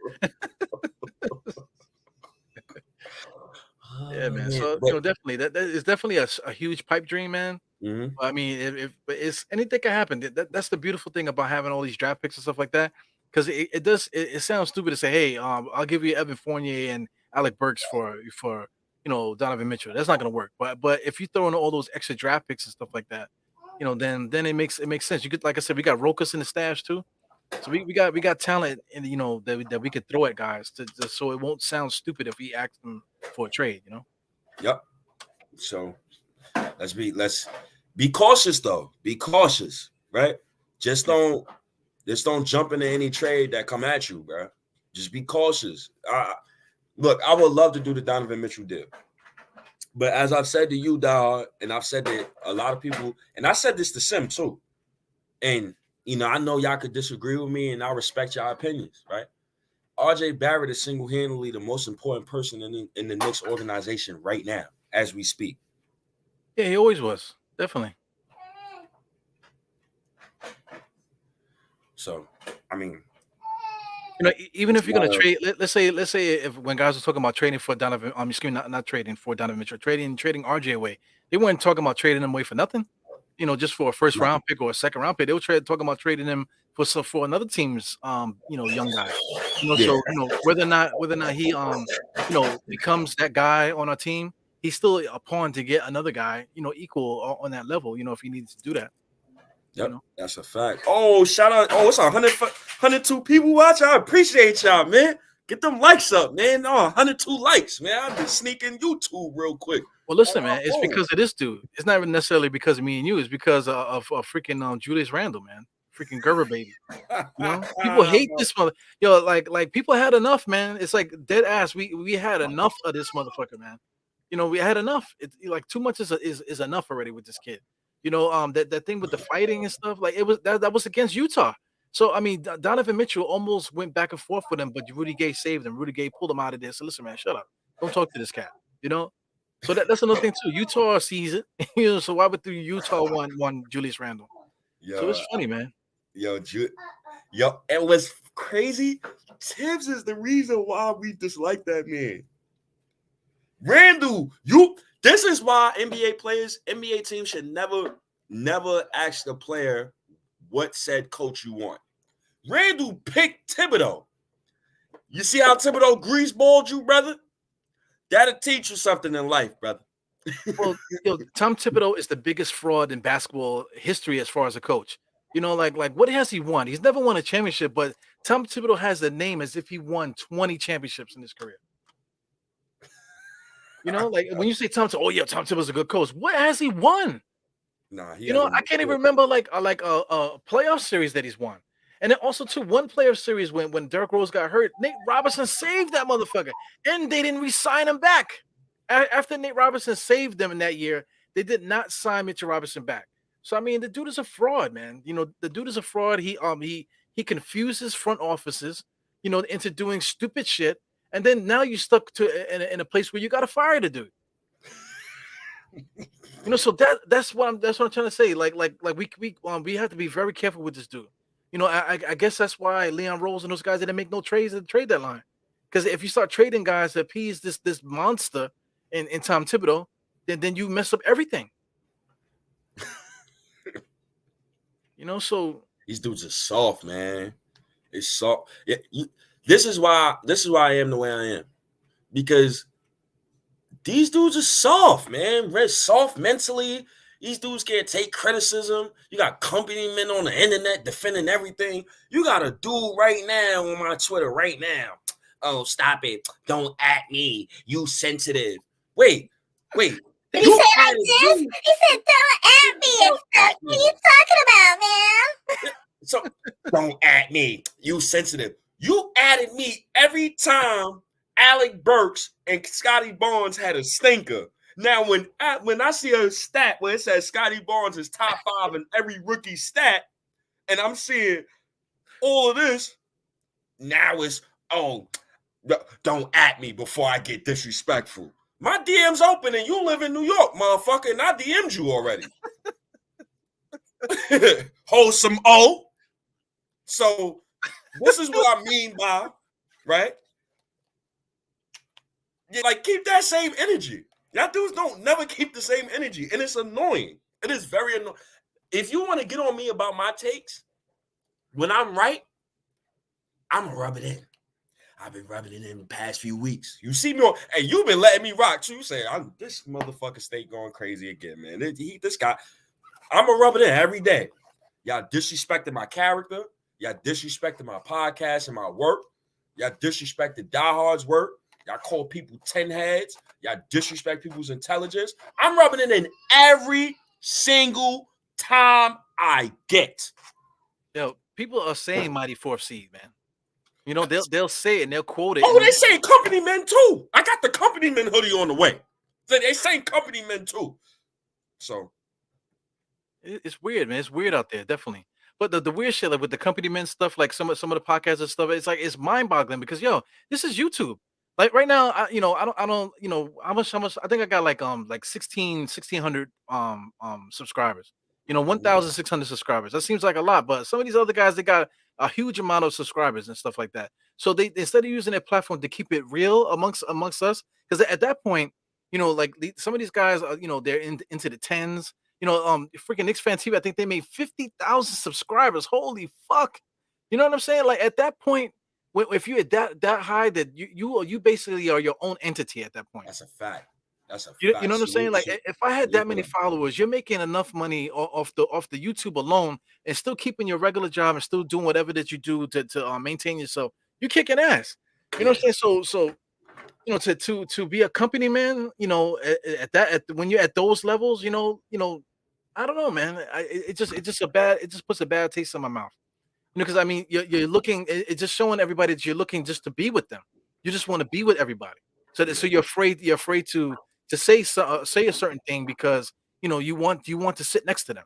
Yeah, man. So definitely that is definitely a huge pipe dream, man. Mm-hmm. I mean, if it's anything can happen. That's the beautiful thing about having all these draft picks and stuff like that, because it sounds stupid to say, "Hey, I'll give you Evan Fournier and Alec Burks for Donovan Mitchell. That's not going to work. But if you throw in all those extra draft picks and stuff like that, then it makes sense. You could, like I said, we got Rokas in the stash too. So we got talent, and that we could throw at guys so it won't sound stupid if we ask them for a trade. Yep. So let's be cautious though. Be cautious, right? Just don't jump into any trade that come at you, bro. Just be cautious. Look, I would love to do the Donovan Mitchell deal, but as I've said to you, dog, and I've said to a lot of people, and I said this to Sim too, and I know y'all could disagree with me, and I respect your opinions, right? RJ Barrett is single-handedly the most important person in the Knicks organization right now, as we speak. Yeah, he always was. Definitely. So, I mean, even if you're gonna trade, let's say if when guys were talking about trading for Donovan, not trading for Donovan Mitchell, trading RJ away, they weren't talking about trading him away for nothing. Just for a first round pick or a second round pick. They were talking about trading him for another team's young guy. So whether or not he becomes that guy on our team, he's still a pawn to get another guy, equal on that level, if he needs to do that. Yep, that's a fact. Oh, shout out. Oh, it's 102 people watching. I appreciate y'all, man. Get them likes up, man. Oh, 102 likes, man. I've been sneaking YouTube real quick. Well, listen, man, it's because of this dude. It's not even necessarily because of me and you. It's because of freaking Julius Randle, man. Freaking Gerber baby. People hate this mother. Like people had enough, man. It's like dead ass. We had enough of this motherfucker, man. We had enough. It's like too much is enough already with this kid. That thing with the fighting and stuff. Like it was that was against Utah. So I mean, Donovan Mitchell almost went back and forth with him, but Rudy Gay saved him. Rudy Gay pulled him out of there. So listen, man, shut up. Don't talk to this cat. So that's another thing too. Utah sees it, So why would Utah want Julius Randle? So it's funny, man. It was crazy. Tibbs is the reason why we dislike that man. Randle, this is why NBA teams should never ask the player what said coach you want. Randle picked Thibodeau. You see how Thibodeau greaseballed you, brother? That'll teach you something in life, brother. Well, Tom Thibodeau is the biggest fraud in basketball history as far as a coach. Like what has he won? He's never won a championship, but Tom Thibodeau has the name as if he won 20 championships in his career. Like when you say Tom Thibodeau's a good coach. What has he won? Nah, I can't even remember like a playoff series that he's won. And then also too, one playoff series when Derrick Rose got hurt, Nate Robinson saved that motherfucker, and they didn't re-sign him back. After Nate Robinson saved them in that year, they did not sign Mitchell Robinson back. So I mean, the dude is a fraud, man. The dude is a fraud. He confuses front offices, into doing stupid shit, and then now you're stuck in a place where you got to fire the dude. So that's what I'm trying to say. Like we have to be very careful with this dude. I guess that's why Leon Rose and those guys didn't make no trades at the trade deadline. Because if you start trading guys that appease this monster in Tom Thibodeau, then you mess up everything. So these dudes are soft, man. It's soft. Yeah, this is why I am the way I am, because these dudes are soft, man. They're soft mentally. These dudes can't take criticism. You got company men on the internet defending everything. You got a dude right now on my Twitter right now. Oh, stop it. Don't at me. You sensitive. Wait. Did he say like this? He said, don't at me. What are you talking about, man? So, don't at me. You sensitive. You added me every time Alec Burks and Scotty Barnes had a stinker. Now, when I see a stat where it says Scotty Barnes is top 5 in every rookie stat, and I'm seeing all of this, now it's, don't at me before I get disrespectful. My DM's open and you live in New York, motherfucker, and I DM'd you already. Wholesome O. So this is what I mean by, right? Yeah, like, keep that same energy. Y'all dudes don't never keep the same energy, and it's annoying. It is very annoying. If you want to get on me about my takes, when I'm right, I'm going to rub it in. I've been rubbing it in the past few weeks. You see me on, and you've been letting me rock too. You say, this motherfucker stay going crazy again, man. This guy, I'm going to rub it in every day. Y'all disrespected my character. Y'all disrespected my podcast and my work. Y'all disrespected Diehard's work. Y'all call people 10 heads. Y'all disrespect people's intelligence. I'm rubbing it in every single time I get. Yo, people are saying Mighty Fourth Seed, man. You know, they'll say it and they'll quote it. Oh, they say company men too. I got the company men hoodie on the way. So they saying company men too. So it's weird, man. It's weird out there, definitely. But the weird shit, like with the company men stuff, like some of the podcasts and stuff, it's like it's mind boggling because this is YouTube. Like right now, I don't, how much I think I got like 1,600 subscribers. 1,600 subscribers. That seems like a lot, but some of these other guys, they got a huge amount of subscribers and stuff like that. So they instead of using their platform to keep it real amongst us, because at that point, some of these guys are, they're into the tens. Freaking Knicks Fan TV, I think they made 50,000 subscribers. Holy fuck! You know what I'm saying? Like at that point, if you're that high, that you basically are your own entity at that point. That's a fact. You know what I'm saying? Like if I had that many followers, you're making enough money off the YouTube alone, and still keeping your regular job and still doing whatever that you do to maintain yourself. You're kicking ass. You know what I'm saying? So to be a company man, when you're at those levels, I don't know, man. It just puts a bad taste in my mouth. Because I mean, you're looking. It's just showing everybody that you're looking just to be with them. You just want to be with everybody. So you're afraid to say a certain thing because you want to sit next to them.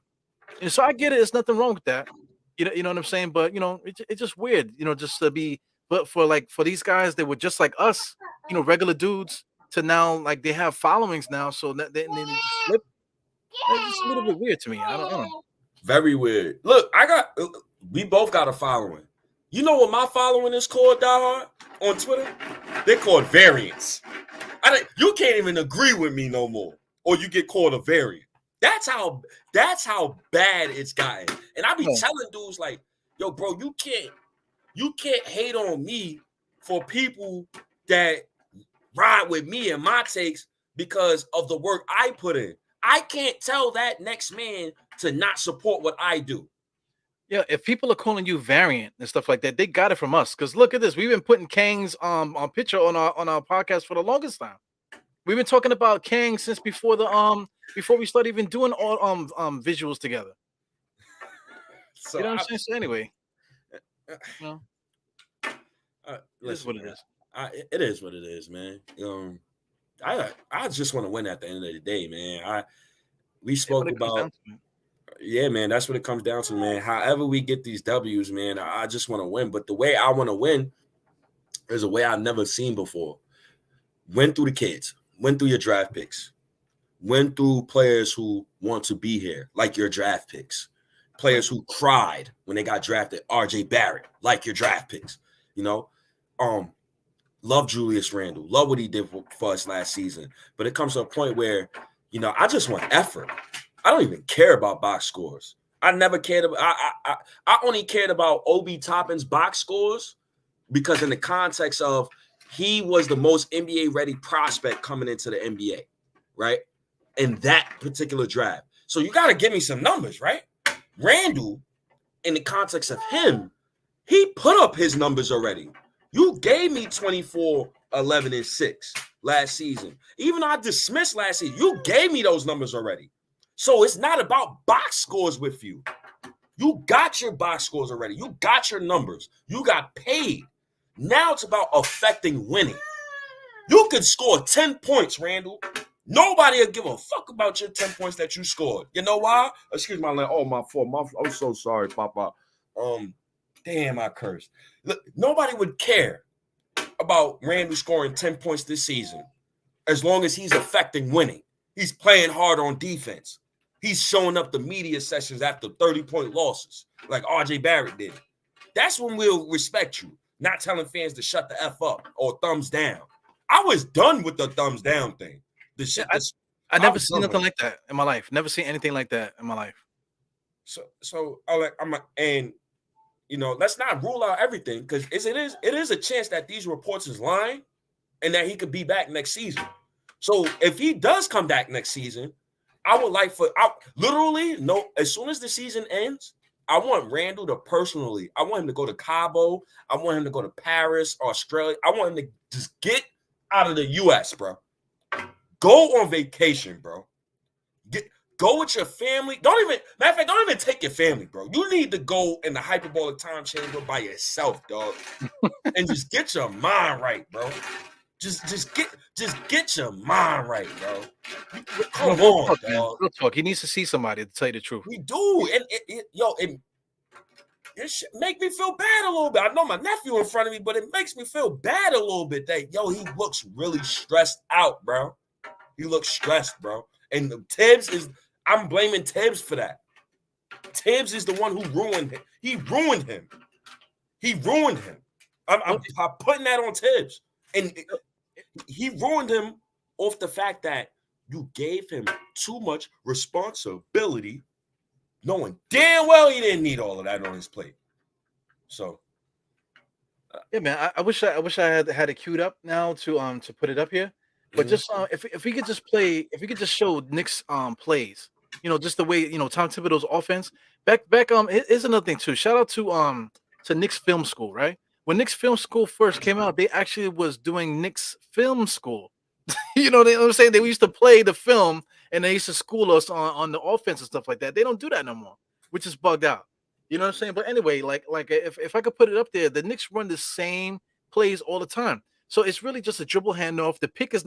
And so I get it. There's nothing wrong with that. You know what I'm saying? But it's just weird. Just to be. But for these guys, they were just like us. Regular dudes. To now, like they have followings now. So they just slip. It's just a little bit weird to me. I don't know. Very weird. Look, we both got a following. You know what my following is called, Diehard? On Twitter? They're called variants. You can't even agree with me no more, or you get called a variant. That's how bad it's gotten. And I be telling dudes like, yo, bro, you can't hate on me for people that ride with me and my takes because of the work I put in. I can't tell that next man to not support what I do. Yeah, if people are calling you variant and stuff like that, they got it from us. Because look at this, we've been putting Kang's on picture on our podcast for the longest time. We've been talking about Kang since before we started even doing all visuals together. So, you know what I'm saying? So anyway, it is what it is. It is what it is, man. I just want to win at the end of the day, man. We spoke about. Yeah, man, that's what it comes down to, man. However we get these W's, man, I just want to win. But the way I want to win is a way I've never seen before. Win through the kids. Win through your draft picks. Win through players who want to be here, like your draft picks. Players who cried when they got drafted, RJ Barrett, like your draft picks. Love Julius Randle. Love what he did for us last season. But it comes to a point where, I just want effort. I don't even care about box scores. I never cared about. I only cared about Obi Toppin's box scores because in the context of he was the most NBA ready prospect coming into the NBA, right? In that particular draft. So you got to give me some numbers, right? Randle, in the context of him, he put up his numbers already. You gave me 24, 11, and 6 last season. Even though I dismissed last season, you gave me those numbers already. So it's not about box scores with you. You got your box scores already. You got your numbers. You got paid. Now it's about affecting winning. You could score 10 points, Randle. Nobody will give a fuck about your 10 points that you scored. You know why? Excuse my language. Oh, my fault. I'm so sorry, Papa. Damn, I cursed. Look, nobody would care about Randle scoring 10 points this season as long as he's affecting winning. He's playing hard on defense. He's showing up the media sessions after 30-point losses like RJ Barrett did. That's when we'll respect you, not telling fans to shut the F up or thumbs down. I was done with the thumbs down thing. The shit. I never seen nothing like that in my life. Never seen anything like that in my life. So and let's not rule out everything because it is a chance that these reports is lying and that he could be back next season. So if he does come back next season, I would like as soon as the season ends, I want Randle to I want him to go to Cabo. I want him to go to Paris, Australia. I want him to just get out of the U.S., bro. Go on vacation, bro. Go with your family. Matter of fact, don't even take your family, bro. You need to go in the hyperbolic time chamber by yourself, dog, and just get your mind right, bro. Just get your mind right, bro. Come on, dog. Real talk. He needs to see somebody to tell you the truth. We do, and it make me feel bad a little bit. I know my nephew in front of me, but it makes me feel bad a little bit that he looks really stressed out, bro. He looks stressed, bro. And I'm blaming Tibbs for that. Tibbs is the one who ruined him. He ruined him. I'm putting that on Tibbs. And he ruined him off the fact that you gave him too much responsibility, knowing damn well he didn't need all of that on his plate. So, yeah, man. I wish I had it queued up now to put it up here. But just if we could just show Knicks plays, just the way Tom Thibodeau's offense. Back here's another thing too. Shout out to Knicks Film School, right? When Knicks Film School first came out, they actually was doing Knicks Film School. You know what I'm saying? They used to play the film and they used to school us on the offense and stuff like that. They don't do that no more, which is bugged out. You know what I'm saying? But anyway, like if I could put it up there, the Knicks run the same plays all the time. So it's really just a dribble handoff. The pick is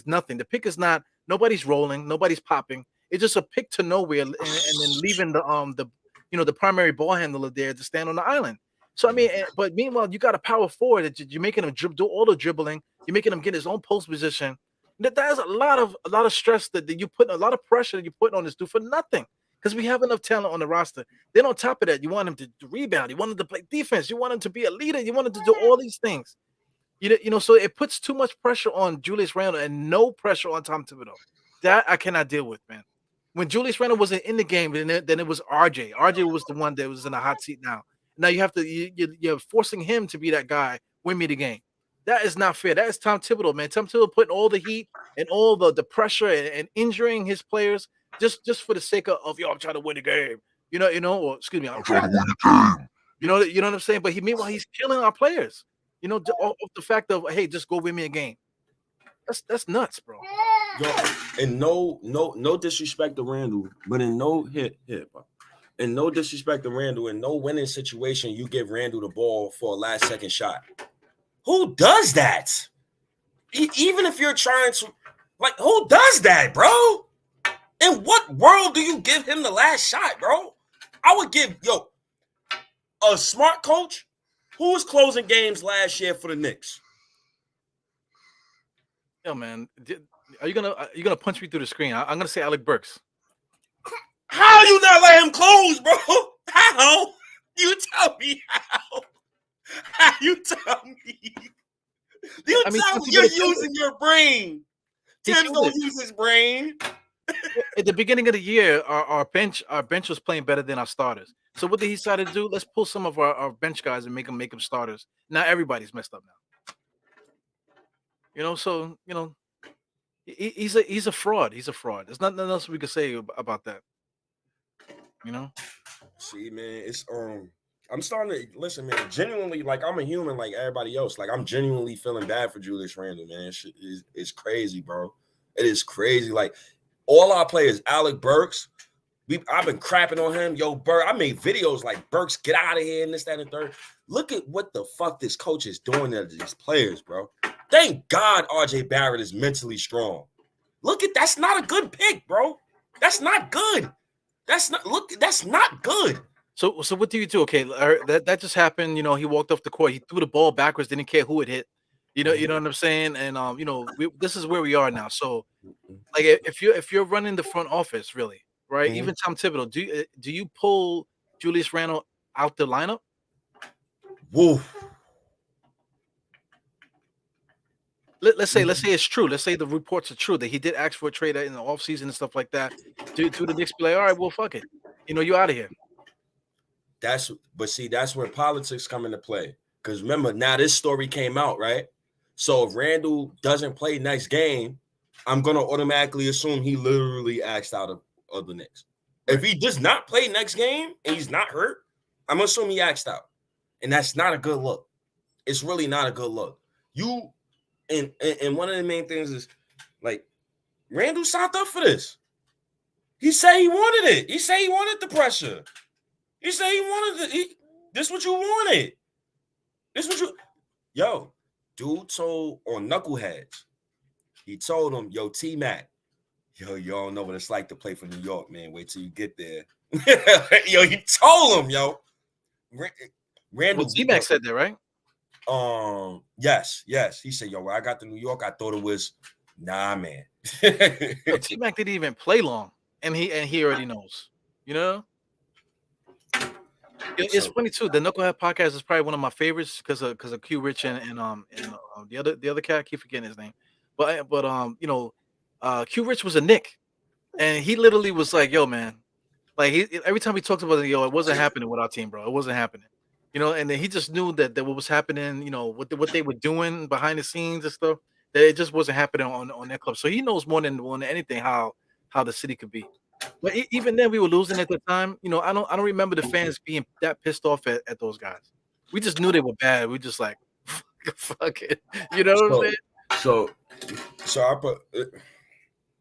nothing. The pick is not, nobody's rolling, nobody's popping. It's just a pick to nowhere and then leaving the primary ball handler there to stand on the island. So I mean, but meanwhile, you got a power forward that you're making him do all the dribbling. You're making him get his own post position. That is a lot of stress that you put, a lot of pressure that you put on this dude for nothing. Because we have enough talent on the roster. Then on top of that, you want him to rebound. You want him to play defense. You want him to be a leader. You want him to do all these things. So it puts too much pressure on Julius Randle and no pressure on Tom Thibodeau. That I cannot deal with, man. When Julius Randle wasn't in the game, then it was RJ. RJ was the one that was in a hot seat now. Now you have to you're forcing him to be that guy, win me the game. That is not fair. That is Tom Thibodeau, man. Tom Thibodeau putting all the heat and all the pressure and injuring his players just for the sake of I'm trying to win the game. Or excuse me, I'm trying to win the game. You know what I'm saying? But meanwhile he's killing our players. Off the fact of, hey, just go win me a game. That's nuts, bro. Yo, and no disrespect to Randle, but in no disrespect to Randle, in no winning situation, you give Randle the ball for a last second shot. Who does that? Even if you're trying to, who does that, bro? In what world do you give him the last shot, bro? I would give a smart coach. Who was closing games last year for the Knicks? Yo, man, are you gonna punch me through the screen? I'm gonna say Alec Burks. How you not let him close, bro? How? You tell me how. How you tell me? You tell me you're using your brain. Tim don't use his brain. At the beginning of the year, our bench was playing better than our starters. So what did he decide to do? Let's pull some of our bench guys and make them starters. Now everybody's messed up now. He's a fraud. He's a fraud. There's nothing else we could say about that. See, man, it's I'm starting to listen, man. Genuinely, I'm a human like everybody else. I'm genuinely feeling bad for Julius Randle, man. It's crazy, bro. It is crazy. All our players, Alec Burks, I've been crapping on him. Yo, Burks, I made videos like Burks, get out of here and this, that, and the third. Look at what the fuck this coach is doing to these players, bro. Thank God RJ Barrett is mentally strong. That's not a good pick, bro. That's not good. That's not good. So what do you do? Okay, that just happened. He walked off the court. He threw the ball backwards. Didn't care who it hit. You know what I'm saying? And this is where we are now. So, if you're running the front office, really, right? Mm-hmm. Even Tom Thibodeau, do you pull Julius Randle out the lineup? Whoa. Let's say it's true. Let's say the reports are true that he did ask for a trade in the offseason and stuff like that. Do the Knicks be like, all right, well, fuck it. You're out of here. That's where politics come into play. Because remember, now this story came out, right? So if Randle doesn't play next game, I'm gonna automatically assume he literally axed out of the Knicks. Right. If he does not play next game and he's not hurt, I'm gonna assume he axed out. And that's not a good look. It's really not a good look. And one of the main things is like Randle signed up for this. He said he wanted it. He said he wanted the pressure. He said he wanted this what you wanted. This what you dude told on Knuckleheads. He told him, yo, T-Mac, yo, you don't know what it's like to play for New York, man. Wait till you get there. Yo, he told him, yo. Randle. Well, T-Mac said that, right? Yes. He said, yo, when I got to New York, I thought it was man. T-Mac didn't even play long, and he already knows, you know. It's funny too. The Knucklehead podcast is probably one of my favorites because of Q Rich and the other cat. I keep forgetting his name, but Q Rich was a Knick, and he literally was like, "Yo, man," like every time he talks about it, it wasn't happening with our team, bro. It wasn't happening, and then he just knew that what was happening, what they were doing behind the scenes and stuff, that it just wasn't happening on their club. So he knows more than anything how the city could be. But even then, we were losing at the time. I don't remember the fans being that pissed off at those guys. We just knew they were bad. We just like, fuck it. You know what I'm saying? So I put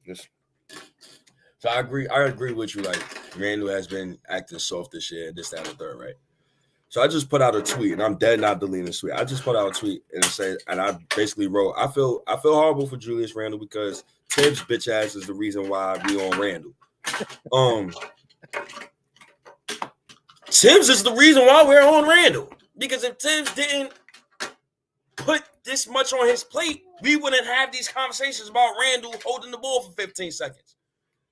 this. So I agree with you. Like Randle has been acting soft this year, this, that, and the third, right? So I just put out a tweet, and I'm dead not deleting the tweet. I just put out a tweet and I basically wrote, I feel horrible for Julius Randle because Tibbs bitch ass is the reason why we on Randle. Tibbs is the reason why we're on Randle. Because if Tibbs didn't put this much on his plate, we wouldn't have these conversations about Randle holding the ball for 15 seconds.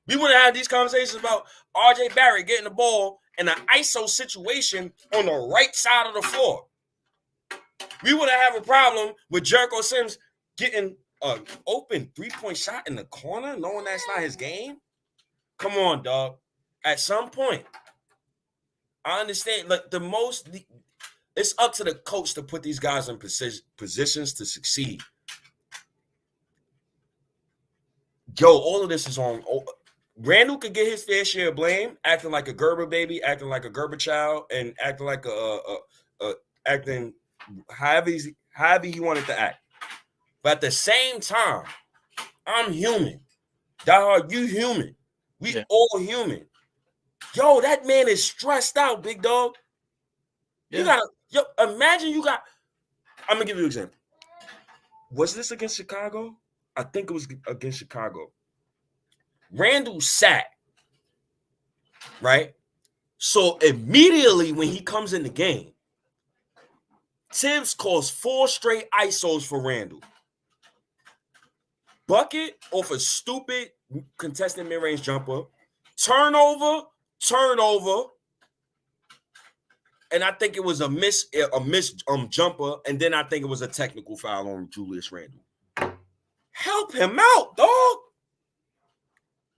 We wouldn't have these conversations about RJ Barrett getting the ball in an ISO situation on the right side of the floor. We wouldn't have a problem with Jericho Sims getting an open 3-point shot in the corner, knowing that's not his game. Come on, dog. At some point, I understand. Like it's up to the coach to put these guys in positions to succeed. Yo, all of this is on. Randle could get his fair share of blame, acting like a Gerber baby, acting like a Gerber child, and acting like acting however he wanted to act. But at the same time, I'm human. Dog, you human. We all human. Yo, that man is stressed out, big dog. Yeah. Imagine I'm gonna give you an example. Was this against Chicago? I think it was against Chicago. Randle sat, right? So immediately when he comes in the game, Tibbs calls 4 straight ISOs for Randle. Bucket off a stupid contested mid-range jumper, turnover, and I think it was a miss jumper, and then I think it was a technical foul on Julius Randle. Help him out, dog.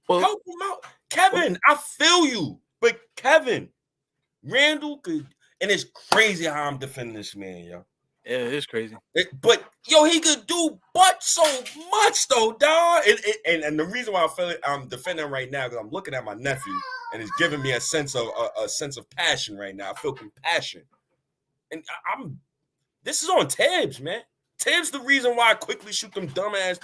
Help him out. Kevin, I feel you, but Kevin, Randle could, and it's crazy how I'm defending this man, yo. Yeah, it is crazy. But yo, he could do so much though, dog. And the reason why I'm defending him right now because I'm looking at my nephew and it's giving me a sense of passion right now. I feel compassion, and this is on Tibbs, man. Tibbs the reason why I quickly shoot them dumbass.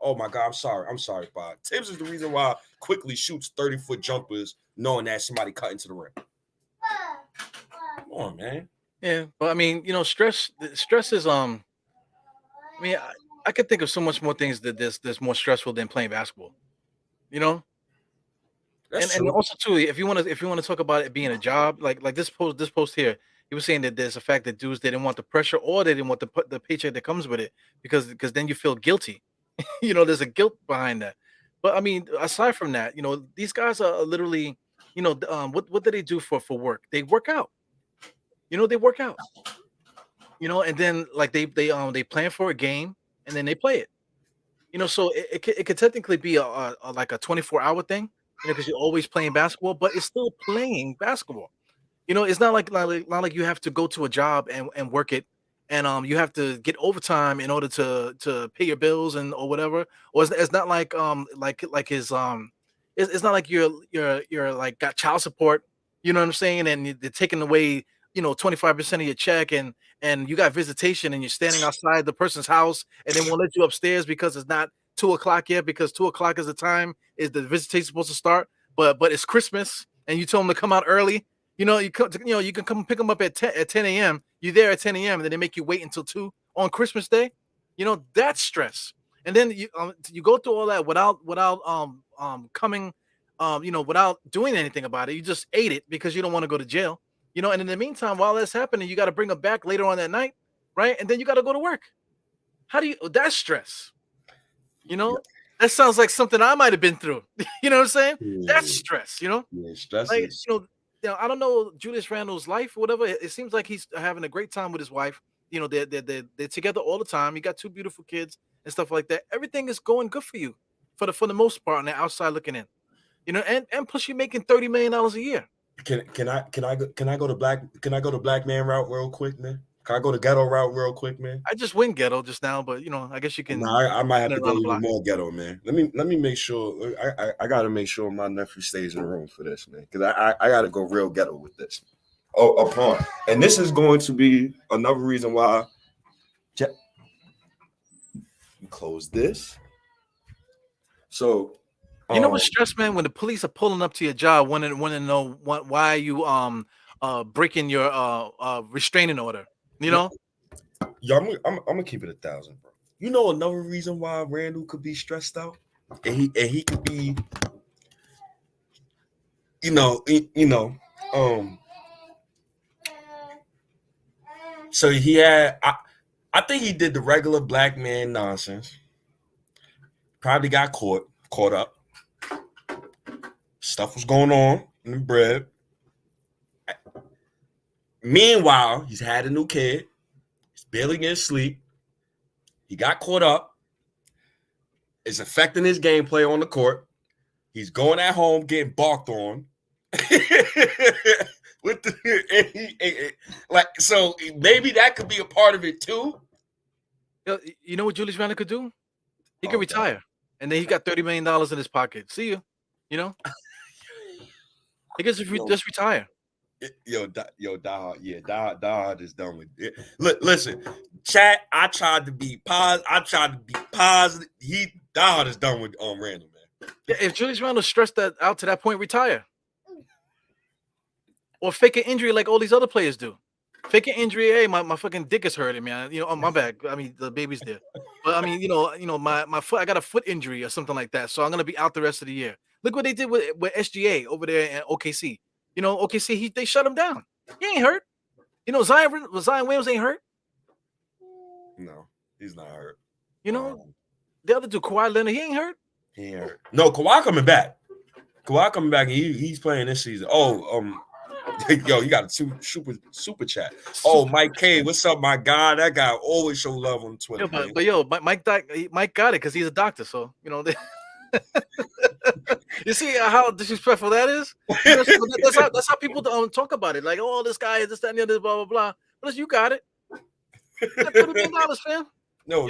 Oh my God, I'm sorry, Bob. Tibbs is the reason why I quickly shoots 30-foot jumpers, knowing that somebody cut into the rim. Come on, man. Yeah, but I mean, stress is I mean, I could think of so much more things that's more stressful than playing basketball. And also too, if you want to talk about it being a job, like this post here, he was saying that there's a fact that dudes didn't want the pressure or they didn't want the paycheck that comes with it because then you feel guilty. There's a guilt behind that. But I mean, aside from that, these guys are literally, what do they do for work? They work out. They work out. And then like they plan for a game and then they play it. So it could technically be like a 24-hour thing, because you're always playing basketball, but it's still playing basketball. You know, it's not like you have to go to a job and work it, and you have to get overtime in order to pay your bills and or whatever. Or it's not like like his it's not like you're like got child support. You know what I'm saying? And they're taking away 25% of your check, and you got visitation, and you're standing outside the person's house, and they won't let you upstairs because it's not 2 o'clock yet, because 2 o'clock is the time is the visitation supposed to start. But it's Christmas, and you told them to come out early. You can come pick them up at 10 a.m. You're there at 10 a.m. and then they make you wait until 2 on Christmas Day. That's stress. And then you go through all that without coming without doing anything about it. You just ate it because you don't want to go to jail. And in the meantime, while that's happening, you got to bring them back later on that night, right? And then you got to go to work. That's stress. That sounds like something I might have been through. You know what I'm saying? Yeah. That's stress, Yeah, stress like, is I don't know Julius Randle's life or whatever. It seems like he's having a great time with his wife. They're together all the time. He got 2 beautiful kids and stuff like that. Everything is going good for you for the most part on the outside looking in. And plus you're making $30 million a year. Can I go to black man route real quick, man? Can I go to ghetto route real quick, man? I just went ghetto just now, but I guess you can. No, I might have to go around the even block. more ghetto, man. Let me make sure. I gotta make sure my nephew stays in the room for this, man, because I gotta go real ghetto with this. And this is going to be another reason why. Close this. So. You know what's stress, man? When the police are pulling up to your job, want to know why you breaking your restraining order. Yo, I'm gonna keep it 1,000, bro. You know another reason why Randle could be stressed out, and he could be, So he had, I think he did the regular black man nonsense. Probably got caught up. Stuff was going on in the bread. Meanwhile, he's had a new kid. He's barely getting sleep. He got caught up. It's affecting his gameplay on the court. He's going at home getting barked on. So maybe that could be a part of it too. You know what Julius Randle could do? He could retire, and then he got $30 million in his pocket. See you. He gets just retire. Dog is done with it. Listen, chat. I tried to be positive. Dog is done with Randle, man. Yeah, if Julius Randle stressed that out to that point, retire. Or fake an injury like all these other players do. Fake an injury. Hey, my fucking dick is hurting, man. On my back. I mean, the baby's there. But I mean, my foot. I got a foot injury or something like that. So I'm gonna be out the rest of the year. Look what they did with SGA over there in OKC. OKC, they shut him down. He ain't hurt. Zion Williams ain't hurt. No, he's not hurt. The other dude, Kawhi Leonard, he ain't hurt. He ain't hurt. No, Kawhi coming back. And he's playing this season. Yo, you got a super chat. Mike K, what's up, my guy? That guy always show love on Twitter. Mike got it because he's a doctor. So you see how disrespectful that is. That's how people talk about it. Like, this guy is this, that, and the other, blah blah blah. But you got it. You got $30 million, fam. No,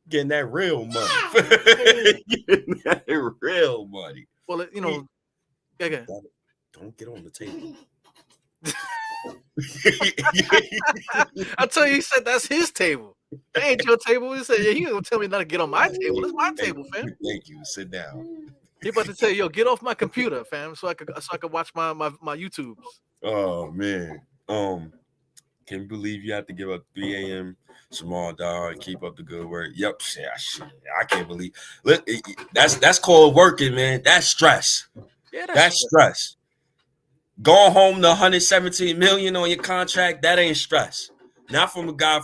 getting that real money. Getting that real money. Well, again. Don't get on the table. I tell you, he said that's his table. That ain't your table. He said, he gonna tell me not to get on my table. It's my table, fam. Thank you. Sit down. He about to tell you, get off my computer, fam, so I could watch my YouTubes. Oh man. Can you believe you have to give up 3 a.m. small dog and keep up the good work? Yep. I can't believe. Look, that's called working, man. That's stress. Yeah, that's stress. Going home to 117 million on your contract, that ain't stress. Not from a guy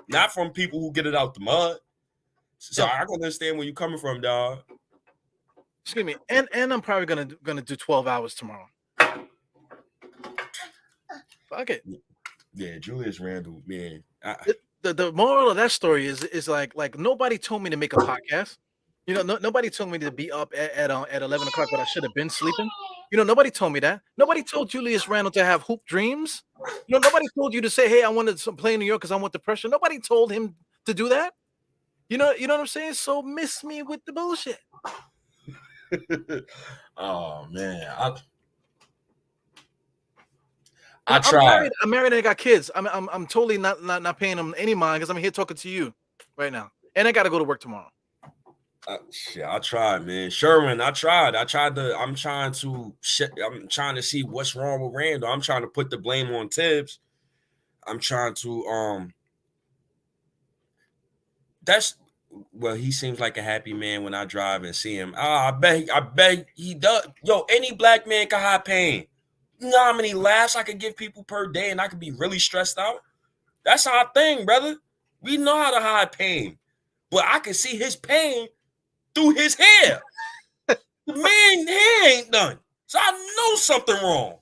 not from people who get it out the mud. So I can understand where you're coming from, dog. Excuse me, and I'm probably gonna do 12 hours tomorrow. Fuck it. Yeah, Julius Randle, man. The moral of that story is like nobody told me to make a podcast. You know, nobody told me to be up at 11 o'clock, but I should have been sleeping. You know, nobody told me that. Nobody told Julius Randle to have hoop dreams. You know, nobody told you to say, "Hey, I wanted to play in New York because I want the pressure." Nobody told him to do that. You know what I'm saying? So miss me with the bullshit. Oh man, I'm tried. I'm married and I got kids. I'm totally not paying them any mind because I'm here talking to you right now, and I got to go to work tomorrow. Shit, I tried, man. Sherman, I tried. I'm trying to see what's wrong with Randall. I'm trying to put the blame on Tibbs. I'm trying to he seems like a happy man when I drive and see him. I bet he does. Yo, any black man can hide pain. You know how many laughs I could give people per day and I could be really stressed out? That's our thing, brother. We know how to hide pain. But I can see his pain through his hair. The man hair ain't done. So I know something wrong.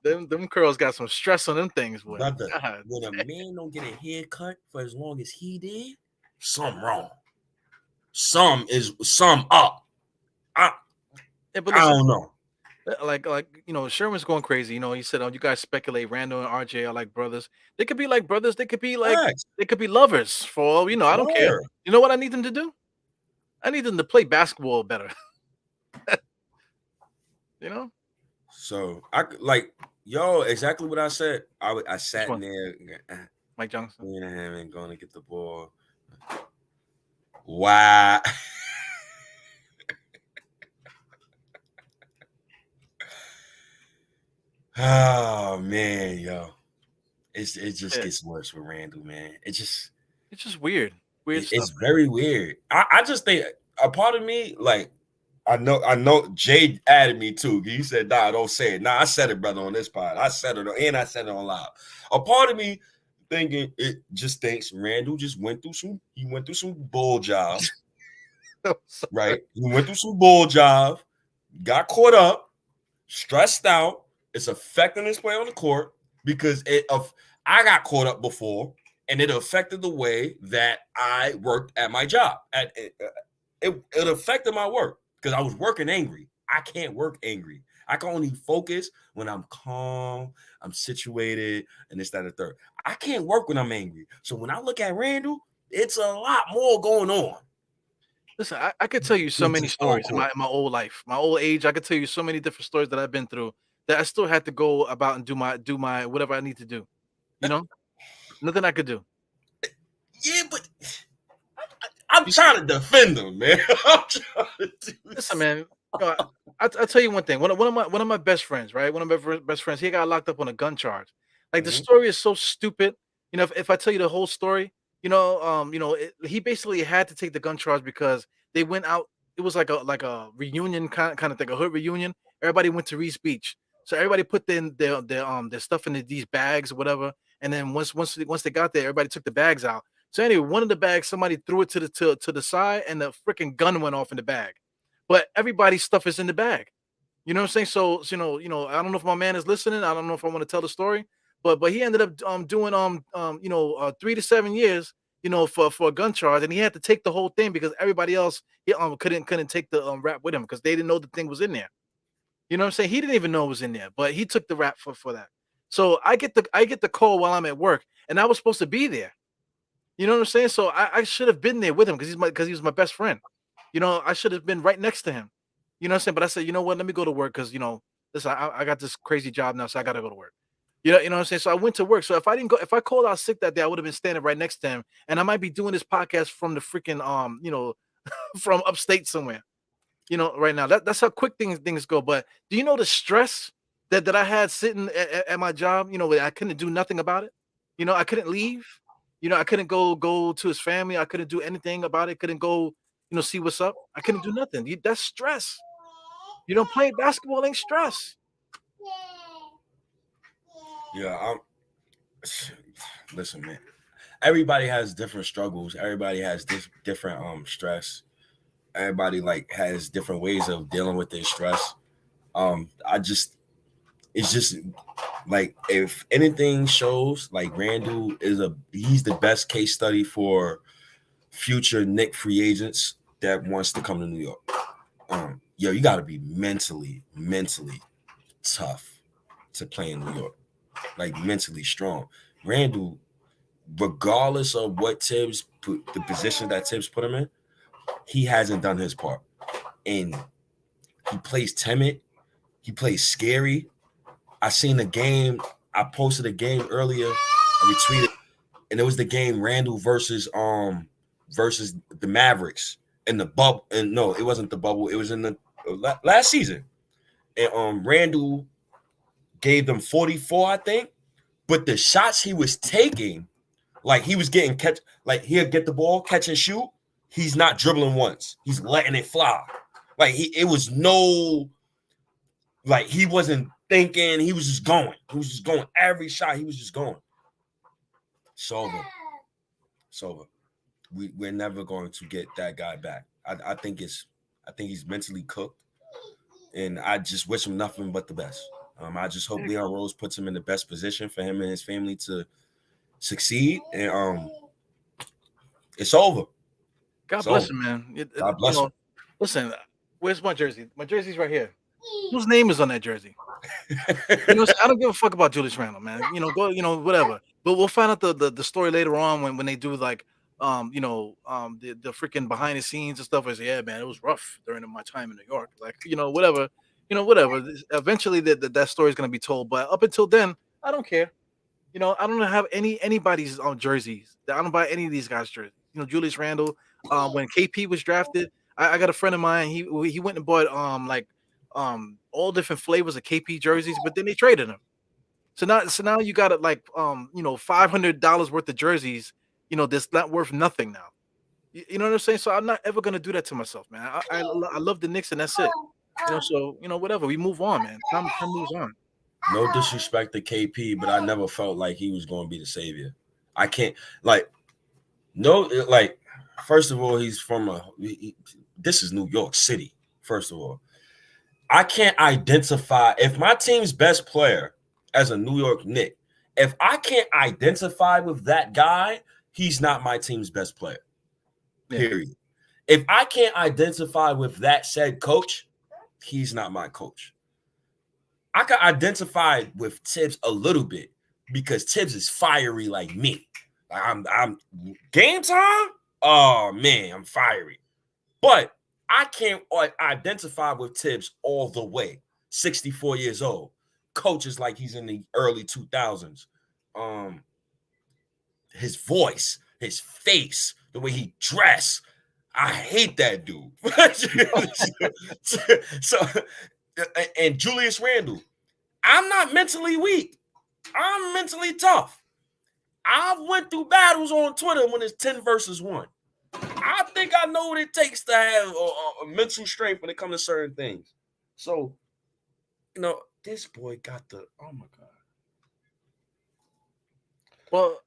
them curls got some stress on them things, boy. Brother, when a man don't get a haircut for as long as he did, something wrong. Some up. I don't know. Like you know, Sherman's going crazy. You know, he said, "Oh, you guys speculate. Randall and RJ are like brothers. They could be like brothers. They could be like they could be lovers. For all you know, I don't care. You know what I need them to do? I need them to play basketball better. You know. So I like exactly what I said. I sat in there. Mike Johnson. Me and him ain't going to get the ball. Wow. Oh man, yo, it just gets worse with Randall, man. It's just weird. It's very weird. I just think a part of me, like, I know Jay added me too. He said, "Nah, don't say it." Nah, I said it, brother, on this pod. I said it, and I said it on live. A part of me thinking it just thinks Randall just went through some bull job, right? He went through some bull job, got caught up, stressed out. It's affecting his play on the court because I got caught up before, and it affected the way that I worked at my job. It affected my work because I was working angry. I can't work angry. I can only focus when I'm calm, I'm situated, and this, that, and the third. I can't work when I'm angry. So when I look at Randall, it's a lot more going on. Listen, I could tell you so many stories in my old life, my old age. I could tell you so many different stories that I've been through that I still had to go about and do my whatever I need to do. You know, nothing I could do. Yeah, but I'm trying to defend him, man. I'm trying to listen, man. I'll tell you one thing. One of my best friends, right? One of my best friends, he got locked up on a gun charge. Like the story is so stupid. You know, if I tell you the whole story, he basically had to take the gun charge because they went out. It was like a reunion kind of thing, a hood reunion. Everybody went to Reese Beach, so everybody put their stuff in these bags or whatever. And then once they got there, everybody took the bags out. So anyway, one of the bags, somebody threw it to the side, and the freaking gun went off in the bag. But everybody's stuff is in the bag. You know what I'm saying? So I don't know if my man is listening. I don't know if I want to tell the story, but he ended up doing 3 to 7 years, for a gun charge, and he had to take the whole thing because everybody else couldn't take the rap with him because they didn't know the thing was in there. You know what I'm saying? He didn't even know it was in there, but he took the rap for that. So I get the call while I'm at work, and I was supposed to be there. You know what I'm saying? So I should have been there with him because he was my best friend. I should have been right next to him. You know what I'm saying? But I said, you know what? Let me go to work because listen, I got this crazy job now, so I gotta go to work. You know what I'm saying? So I went to work. So if I called out sick that day, I would have been standing right next to him, and I might be doing this podcast from the freaking from upstate somewhere. Right now. That's how quick things go. But do you know the stress that I had sitting at my job? I couldn't do nothing about it. I couldn't leave. I couldn't go to his family. I couldn't do anything about it. Couldn't go, see what's up. I couldn't do nothing. That's stress. Playing basketball ain't stress. Yeah, listen, man. Everybody has different struggles. Everybody has different stress. Everybody has different ways of dealing with their stress. It's just like if anything shows like Randall he's the best case study for future Knick free agents that wants to come to New York. Yo, you got to be mentally tough to play in New York, like mentally strong. Randle, regardless of what Tibbs put, the position that Tibbs put him in, he hasn't done his part. And he plays timid. He plays scary. I seen the game. I posted a game earlier. I retweeted, and it was the game Randle versus the Mavericks in the bubble. And no, it wasn't the bubble. It was in the last season. And Randle gave them 44, I think. But the shots he was taking, like he was getting catch, like he'll get the ball, catch and shoot. He's not dribbling once. He's letting it fly. Like it was no, like he wasn't thinking. He was just going. He was just going. Every shot, he was just going. Sober. We're never going to get that guy back. I think he's mentally cooked, and I just wish him nothing but the best. I just hope Leon Rose puts him in the best position for him and his family to succeed. And it's over. God bless him, man. God bless him. Listen, where's my jersey? My jersey's right here. Whose name is on that jersey? I don't give a fuck about Julius Randle, man. Go, whatever. But we'll find out the story later on when they do like the freaking behind the scenes and stuff. I say, yeah, man, it was rough during my time in New York. Like, whatever. Eventually that story is gonna be told. But up until then, I don't care. I don't have anybody's jerseys. I don't buy any of these guys' jerseys. Julius Randle. When KP was drafted, I got a friend of mine. He went and bought all different flavors of KP jerseys, but then they traded him. So now you got it like $500 worth of jerseys. That's not worth nothing now. You know what I'm saying? So I'm not ever gonna do that to myself, man. I love the Knicks and that's it. So whatever. We move on, man. Time moves on. No disrespect to KP, but I never felt like he was going to be the savior. I can't first of all, he's from this is New York City. First of all, I can't identify if my team's best player as a New York Knick. If I can't identify with that guy, he's not my team's best player. Yeah. Period. If I can't identify with that said coach, he's not my coach. I can identify with Tibbs a little bit because Tibbs is fiery like me. I'm game time. Oh man, I'm fiery. But I can't identify with Tibbs all the way. 64 years old. Coaches like he's in the early 2000s. His voice, his face, the way he dressed. I hate that dude. So, and Julius Randle, I'm not mentally weak. I'm mentally tough. I went through battles on Twitter when it's 10 versus 1. I think I know what it takes to have a mental strength when it comes to certain things. So, this boy got oh my God. Well,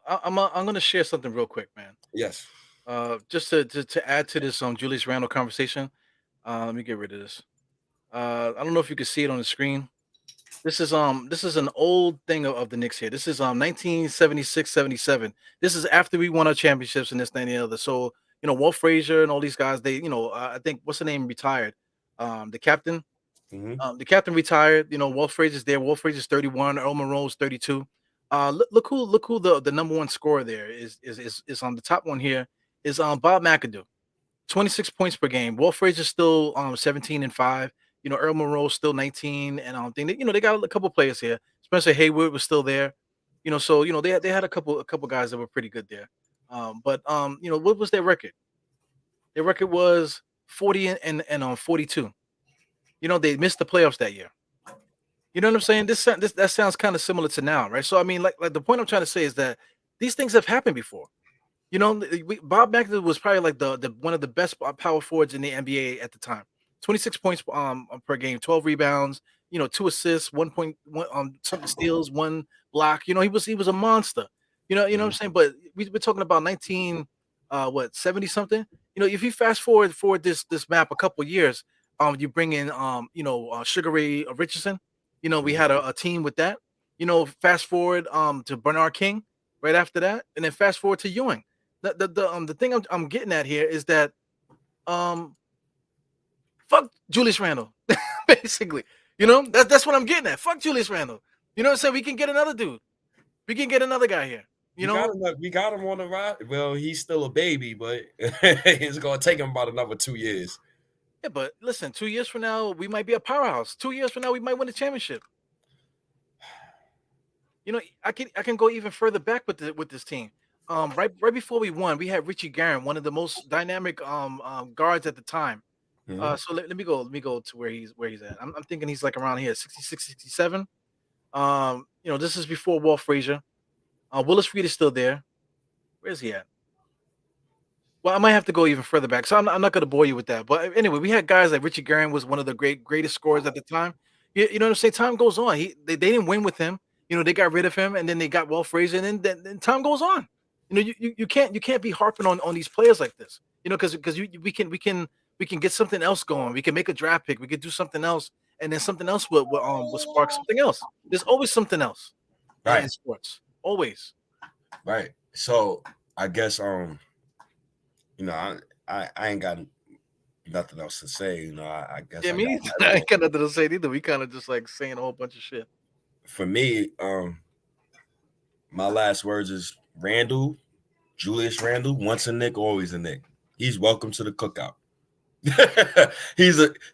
I'm going to share something real quick, man. Yes. Just to add to this Julius Randle conversation. Let me get rid of this. I don't know if you can see it on the screen. This is an old thing of the Knicks here. This is 1976-77. This is after we won our championships and this, that, and the other. So, Walt Frazier and all these guys, they, I think what's the name retired? The captain. Mm-hmm. The captain retired. Walt Frazier's there. Walt Frazier's 31. Earl Monroe's 32. Look who the number one scorer there is on the top one here is Bob McAdoo. 26 points per game. Walt Frazier's still 17-5. Earl Monroe's still 19, and they got a couple players here. Spencer Hayward was still there. So they had a couple guys that were pretty good there. But what was their record? Their record was 40 and 42. They missed the playoffs that year. You know what I'm saying? That sounds kind of similar to now, right? So I mean, like the point I'm trying to say is that these things have happened before. Bob McAdoo was probably like the one of the best power forwards in the NBA at the time. 26 points per game, 12 rebounds, 2 assists, 1 point, something steals, 1 block. He was a monster. You know what I'm saying? But we're talking about 70 something. If you fast forward this map a couple years, you bring in Sugar Ray Richardson. We had a team with that. Fast forward to Bernard King right after that, and then fast forward to Ewing. The thing I'm getting at here is that fuck Julius Randle, basically. You know, that's what I'm getting at. Fuck Julius Randle. You know what I'm saying? We can get another dude. We can get another guy here. You know, we got him on the ride. Well, he's still a baby, but it's gonna take him about another 2 years. yeah, but listen, 2 years from now, we might be a powerhouse. 2 years from now, we might win a championship. You know, I can go even further back with this team. Right before we won, we had Richie Guerin, one of the most dynamic guards at the time. Mhm. So let me go to where he's at. I'm thinking he's like around here, 66, 67. You know, this is before Walt Frazier. Willis Reed is still there. Where's he at? Well, I might have to go even further back, so I'm not going to bore you with that. But anyway, we had guys like Richie Guerin was one of the greatest scorers at the time. You know what I'm saying? Time goes on. They didn't win with him. You know, they got rid of him, and then they got Walt Frazier, and then time goes on. You know, you can't be harping on these players like this. You know, because we can get something else going. We can make a draft pick. We could do something else, and then something else will spark something else. There's always something else, Right, in sports. Always. right. So I guess you know, I ain't got nothing else to say. You know, I guess Yeah, I me. got I ain't got nothing to say either. We kind of just like saying a whole bunch of shit. for me. My last words is Randle, Julius Randle. Once a Knick, always a Knick. He's welcome to the cookout.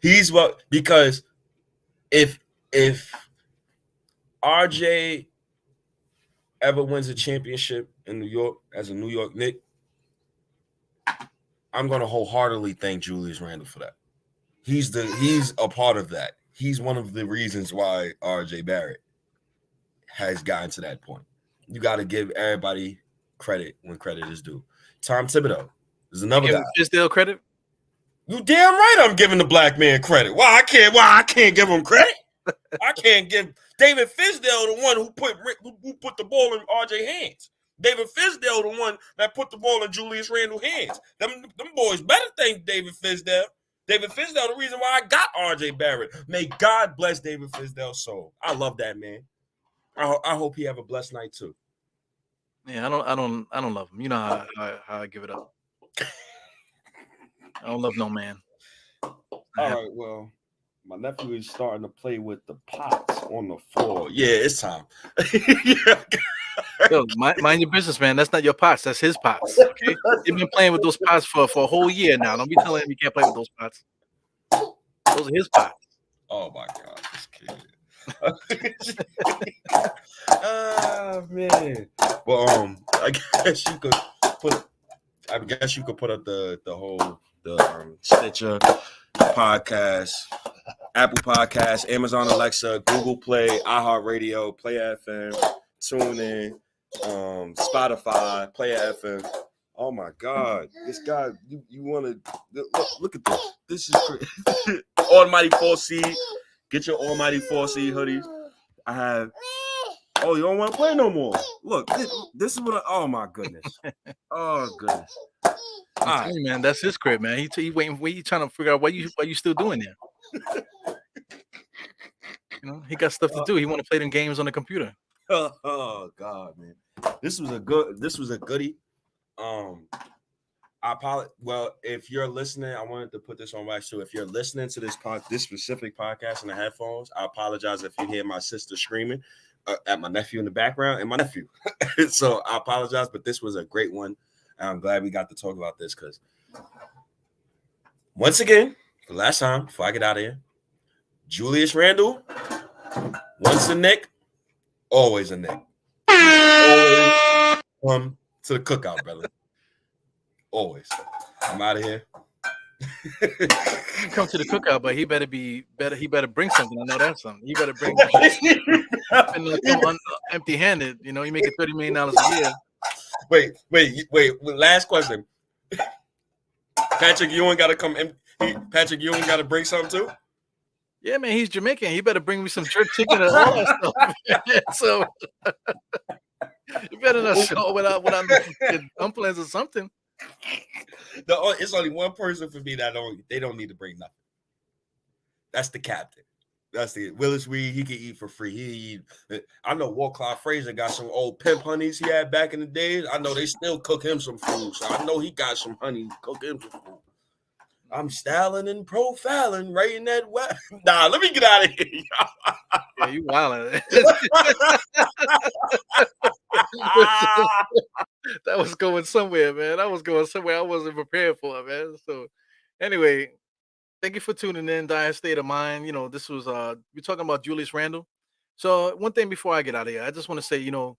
he's what because if RJ ever wins a championship in New York as a New York Knick, I'm gonna wholeheartedly thank Julius Randle for that. He's a part of that. He's one of the reasons why RJ Barrett has gotten to that point. You got to give everybody credit when credit is due. Tom Thibodeau is another guy. Fizdale credit. You damn right I'm giving the black man credit. Why I can't give him credit? I can't give David Fizdale the one who put the ball in RJ hands. David Fizdale the one that put the ball in Julius Randle hands. Them boys better thank David Fizdale. David Fizdale the reason why I got RJ Barrett. May God bless David Fizdale's soul. I love that man. I hope he have a blessed night too. Yeah, I don't love him. You know how I give it up. I don't love no man. All right, well, my nephew is starting to play with the pots on the floor. Yeah, it's time. Yeah. Yo, mind your business, man. That's not your pots. That's his pots. Okay, you've been playing with those pots for a whole year now. Don't be telling him you can't play with those pots. Those are his pots. Oh my God, this kid. Oh man. Well, I guess you could put up the whole Stitcher podcast, Apple Podcast, Amazon Alexa, Google Play, iHeartRadio, Play FM, TuneIn, Spotify, Play FM. Oh my God, this guy! You want to look at this? This is great. Almighty 4C. Get your Almighty 4C hoodies. I have. Oh, you don't want to play no more. Look, this is what. Oh my goodness. Oh goodness. All right, man, that's his crib, man. He waiting. He trying to figure out what you still doing there. You know, he got stuff to do. He want to play them games on the computer. Oh God, man. This was a goodie. I apologize. Well, if you're listening, I wanted to put this on wax too. If you're listening to this specific podcast in the headphones, I apologize if you hear my sister screaming at my nephew in the background and my nephew. So I apologize, but this was a great one. And I'm glad we got to talk about this because once again, the last time before I get out of here, Julius Randle, once a Knick, always a Knick. Always come to the cookout, brother. Always. I'm out of here. He can come to the cookout, but he better bring something. I know that's something. He better bring empty-handed. You know, you make it $30 million a year. Wait. Last question. Patrick Ewing got to come. Patrick Ewing got to bring something too. Yeah, man, he's Jamaican. He better bring me some jerk chicken and all that stuff. So you better not show without dumplings or something. It's only one person for me they don't need to bring nothing. That's the captain. That's the Willis Reed. He can eat for free. I know Walt Clyde Frazier got some old pimp honeys he had back in the days. I know they still cook him some food, so I know he got some honey. Cook him some food. I'm styling and profiling right in that web. Nah, let me get out of here. Yeah, you wildin'. That was going somewhere, man. That was going somewhere I wasn't prepared for, man. So, anyway, thank you for tuning in. Dire State of Mind. This was we're talking about Julius Randle. So, one thing before I get out of here, I just want to say, you know,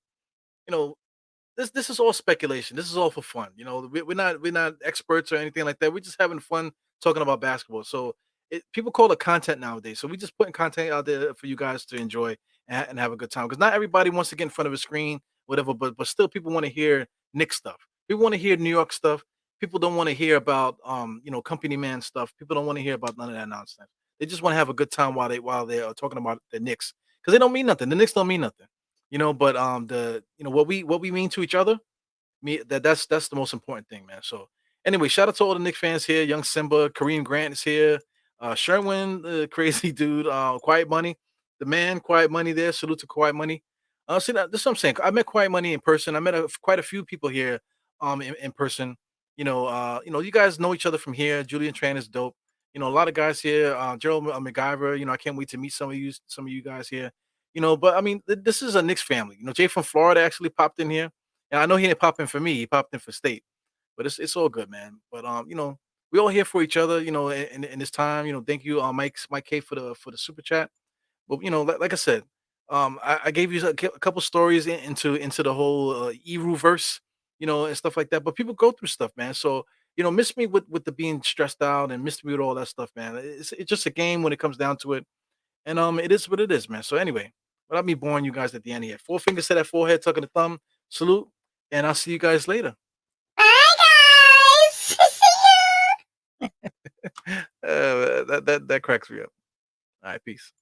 this is all speculation. This is all for fun. We're not experts or anything like that. We're just having fun talking about basketball. So people call it content nowadays. So we just putting content out there for you guys to enjoy and have a good time. Because not everybody wants to get in front of a screen, whatever. But still, people want to hear Knicks stuff. People want to hear New York stuff. People don't want to hear about company man stuff. People don't want to hear about none of that nonsense. They just want to have a good time while they are talking about the Knicks because they don't mean nothing. The Knicks don't mean nothing. But what we mean to each other, that's the most important thing, man. So anyway, shout out to all the Knicks fans here. Young Simba, Kareem Grant is here. Sherwin, the crazy dude, Quiet Money, the man, Quiet Money there. Salute to Quiet Money. See this is what I'm saying. I met Quiet Money in person. I met quite a few people here, in person. You guys know each other from here. Julian Tran is dope. A lot of guys here. Gerald McGyver. I can't wait to meet some of you guys here. But I mean, this is a Knicks family. Jay from Florida actually popped in here, and I know he didn't pop in for me. He popped in for State, but it's all good, man. But we all here for each other. In this time. Thank you, Mike K for the super chat. But like I said, I gave you a couple stories into the whole Eru verse, and stuff like that. But people go through stuff, man. So miss me with the being stressed out and miss me with all that stuff, man. It's just a game when it comes down to it. And it is what it is, man. So anyway, without me boring you guys at the end here, four fingers to that forehead, tucking the thumb, salute, and I'll see you guys later. Bye, guys. See ya. That cracks me up. All right, peace.